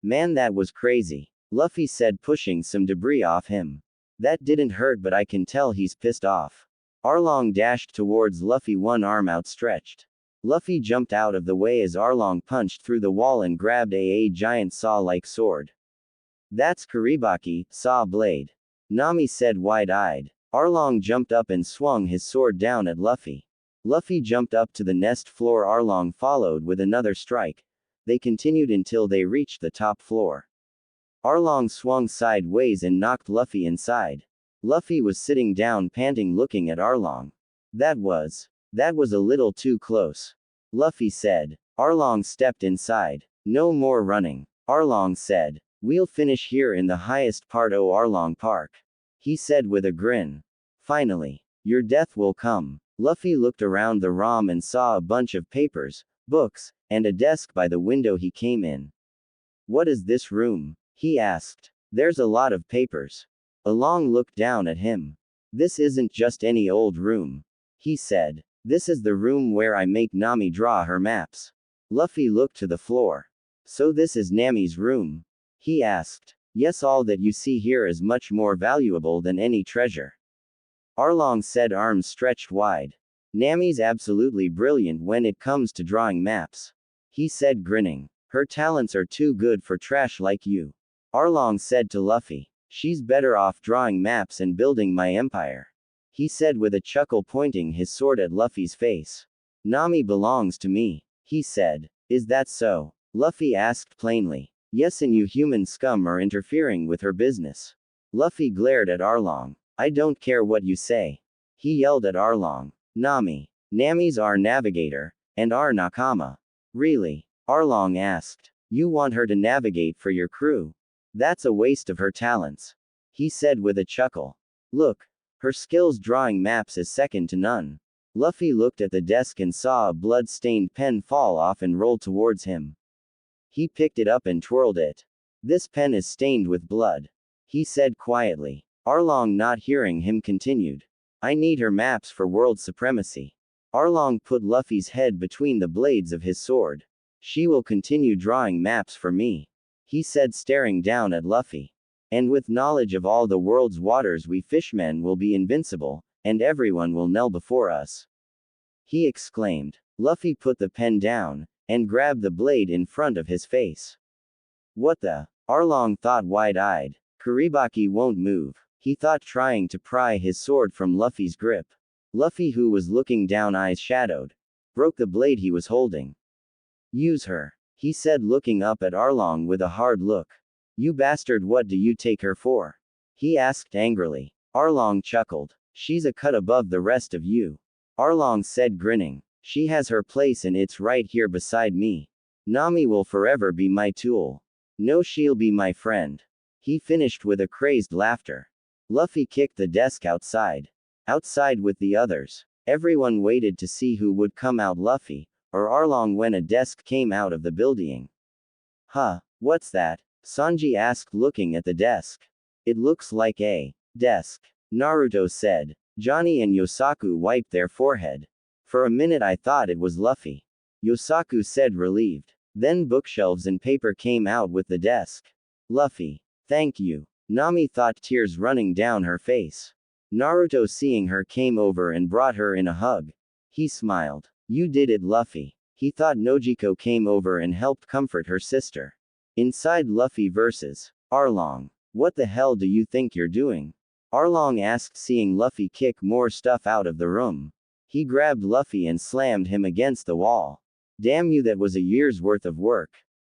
Man, that was crazy, Luffy said, pushing some debris off him. That didn't hurt, but I can tell he's pissed off. Arlong dashed towards Luffy, one arm outstretched. Luffy jumped out of the way as Arlong punched through the wall and grabbed a giant saw-like sword. That's Kiribati, saw blade. Nami said, wide-eyed. Arlong jumped up and swung his sword down at Luffy. Luffy jumped up to the nest floor. Arlong followed with another strike. They continued until they reached the top floor. Arlong swung sideways and knocked Luffy inside. Luffy was sitting down, panting, looking at Arlong. That was a little too close, Luffy said. Arlong stepped inside. No more running, Arlong said. We'll finish here in the highest part of Arlong Park, he said with a grin. Finally, your death will come. Luffy looked around the ROM and saw a bunch of papers, books, and a desk by the window he came in. What is this room? He asked. There's a lot of papers. Arlong looked down at him. This isn't just any old room, he said. This is the room where I make Nami draw her maps. Luffy looked to the floor. So this is Nami's room? He asked. Yes, all that you see here is much more valuable than any treasure, Arlong said, arms stretched wide. Nami's absolutely brilliant when it comes to drawing maps, he said, grinning. Her talents are too good for trash like you, Arlong said to Luffy. She's better off drawing maps and building my empire, he said with a chuckle, pointing his sword at Luffy's face. Nami belongs to me, he said. Is that so? Luffy asked plainly. Yes, and you human scum are interfering with her business. Luffy glared at Arlong. I don't care what you say, he yelled at Arlong. Nami's our navigator, and our nakama. Really? Arlong asked. You want her to navigate for your crew? That's a waste of her talents, he said with a chuckle. Look, her skills drawing maps is second to none. Luffy looked at the desk and saw a blood-stained pen fall off and roll towards him. He picked it up and twirled it. This pen is stained with blood, he said quietly. Arlong, not hearing him, continued. I need her maps for world supremacy. Arlong put Luffy's head between the blades of his sword. She will continue drawing maps for me, he said, staring down at Luffy. And with knowledge of all the world's waters, we fishmen will be invincible, and everyone will kneel before us, he exclaimed. Luffy put the pen down, and grabbed the blade in front of his face. What the? Arlong thought, wide-eyed. Kiribati won't move, he thought, trying to pry his sword from Luffy's grip. Luffy, who was looking down, eyes shadowed. broke the blade he was holding. Use her, he said, looking up at Arlong with a hard look. You bastard, what do you take her for? He asked angrily. Arlong chuckled. She's a cut above the rest of you. Arlong said, grinning. She has her place and it's right here beside me. Nami will forever be my tool. No, she'll be my friend. He finished with a crazed laughter. Luffy kicked the desk outside. Outside with the others. Everyone waited to see who would come out, Luffy or Arlong, when a desk came out of the building. Huh, what's that? Sanji asked, looking at the desk. It looks like a desk, Naruto said. Johnny and Yosaku wiped their forehead. For a minute I thought it was Luffy. Yosaku said, relieved. Then bookshelves and paper came out with the desk. Luffy. Thank you. Nami thought, tears running down her face. Naruto, seeing her, came over and brought her in a hug. He smiled. You did it, Luffy. He thought Nojiko came over and helped comfort her sister. Inside, Luffy versus Arlong. What the hell do you think you're doing? Arlong asked, seeing Luffy kick more stuff out of the room. He grabbed Luffy and slammed him against the wall. Damn you, that was a year's worth of work.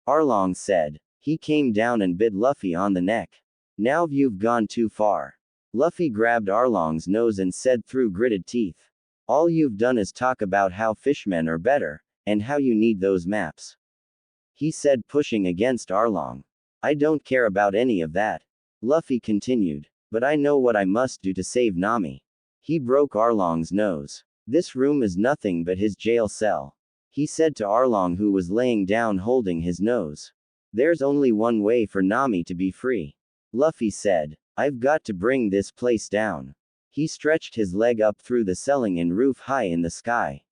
Arlong said. He came down and bit Luffy on the neck. Now you've gone too far. Luffy grabbed Arlong's nose and said through gritted teeth. All you've done is talk about how fishmen are better, and how you need those maps. He said, pushing against Arlong. I don't care about any of that. Luffy continued. But I know what I must do to save Nami. He broke Arlong's nose. This room is nothing but his jail cell. He said to Arlong, who was laying down holding his nose. There's only one way for Nami to be free. Luffy said. I've got to bring this place down. He stretched his leg up through the ceiling and roof high in the sky.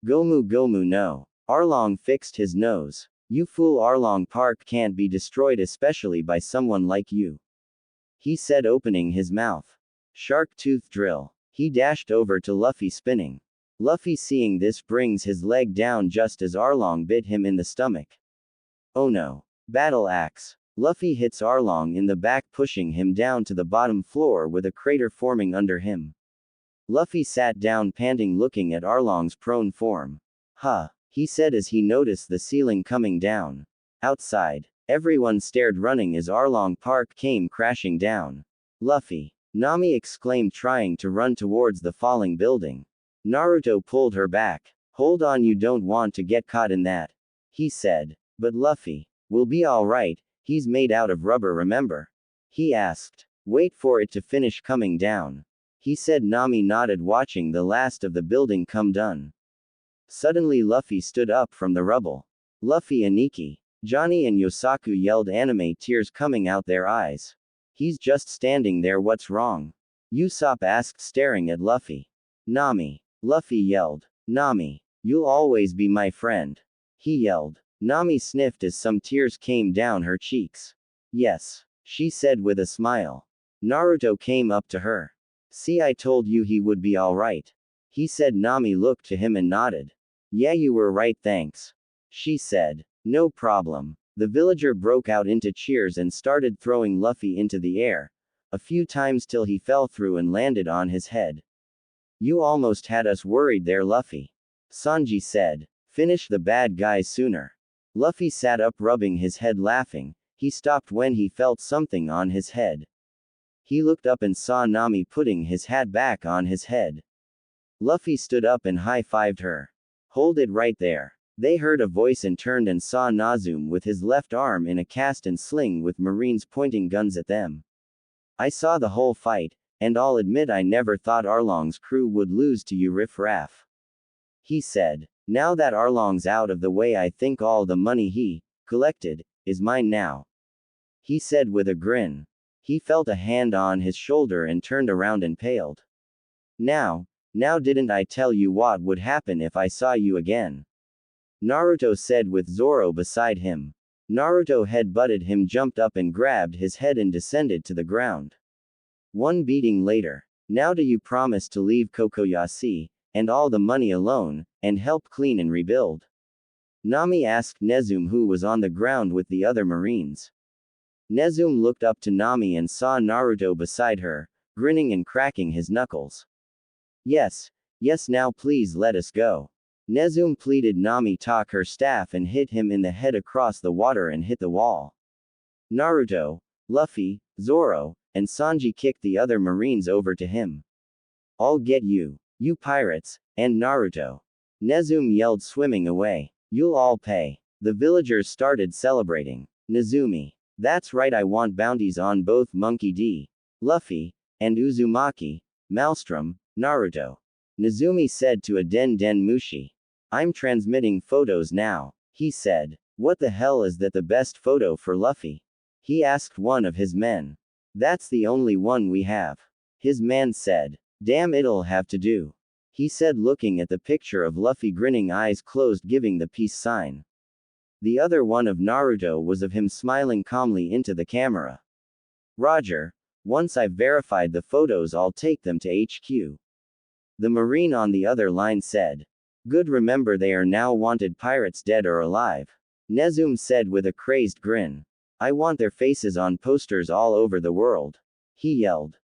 Gomu Gomu no. Arlong fixed his nose. You fool, Arlong Park can't be destroyed, especially by someone like you. He said, opening his mouth. Shark tooth drill. He dashed over to Luffy, spinning. Luffy, seeing this, brings his leg down just as Arlong bit him in the stomach. Oh no. Battle axe. Luffy hits Arlong in the back, pushing him down to the bottom floor with a crater forming under him. Luffy sat down, panting, looking at Arlong's prone form. Huh, he said as he noticed the ceiling coming down. Outside, everyone stared, running as Arlong Park came crashing down. Luffy. Nami exclaimed, trying to run towards the falling building. Naruto pulled her back. Hold on, you don't want to get caught in that. He said. But Luffy. We'll be alright. He's made out of rubber, remember? He asked. Wait for it to finish coming down. He said. Nami nodded, watching the last of the building come down. Suddenly Luffy stood up from the rubble. Luffy, Aniki. Johnny and Yosaku yelled, anime tears coming out their eyes. He's just standing there, what's wrong? Usopp asked, staring at Luffy. Nami. Luffy yelled. Nami. You'll always be my friend. He yelled. Nami sniffed as some tears came down her cheeks. Yes, she said with a smile. Naruto came up to her. See, I told you he would be alright. He said. Nami looked to him and nodded. Yeah, you were right, thanks. She said. No problem. The villager broke out into cheers and started throwing Luffy into the air, a few times till he fell through and landed on his head. You almost had us worried there, Luffy. Sanji said. Finish the bad guys sooner. Luffy sat up, rubbing his head, laughing. He stopped when he felt something on his head. He looked up and saw Nami putting his hat back on his head. Luffy stood up and high-fived her. Hold it right there. They heard a voice and turned and saw Nazum with his left arm in a cast and sling with Marines pointing guns at them. I saw the whole fight, and I'll admit I never thought Arlong's crew would lose to you riff-raff. He said. Now that Arlong's out of the way, I think all the money he collected is mine now. He said with a grin. He felt a hand on his shoulder and turned around and paled. Now didn't I tell you what would happen if I saw you again? Naruto said with Zoro beside him. Naruto head-butted him, jumped up and grabbed his head and descended to the ground. One beating later. Now do you promise to leave Kokoyashi and all the money alone, and help clean and rebuild? Nami asked Nezum, who was on the ground with the other Marines. Nezum looked up to Nami and saw Naruto beside her, grinning and cracking his knuckles. Yes, now please let us go. Nezumi pleaded. Nami took her staff and hit him in the head across the water and hit the wall. Naruto, Luffy, Zoro, and Sanji kicked the other marines over to him. "I'll get you, you pirates, and Naruto." Nezumi yelled, swimming away. "You'll all pay." The villagers started celebrating. Nezumi. "That's right, I want bounties on both Monkey D. Luffy, and Uzumaki, Maelstrom, Naruto." Nezumi said to a Den Mushi. "I'm transmitting photos now," he said. "What the hell is that, the best photo for Luffy?" he asked one of his men. "That's the only one we have," his man said. "Damn, it'll have to do," he said, looking at the picture of Luffy grinning, eyes closed, giving the peace sign. The other one of Naruto was of him smiling calmly into the camera. "Roger. Once I've verified the photos, I'll take them to HQ." The marine on the other line said. "Good, remember they are now wanted pirates, dead or alive," Nezumi said with a crazed grin. "I want their faces on posters all over the world," he yelled.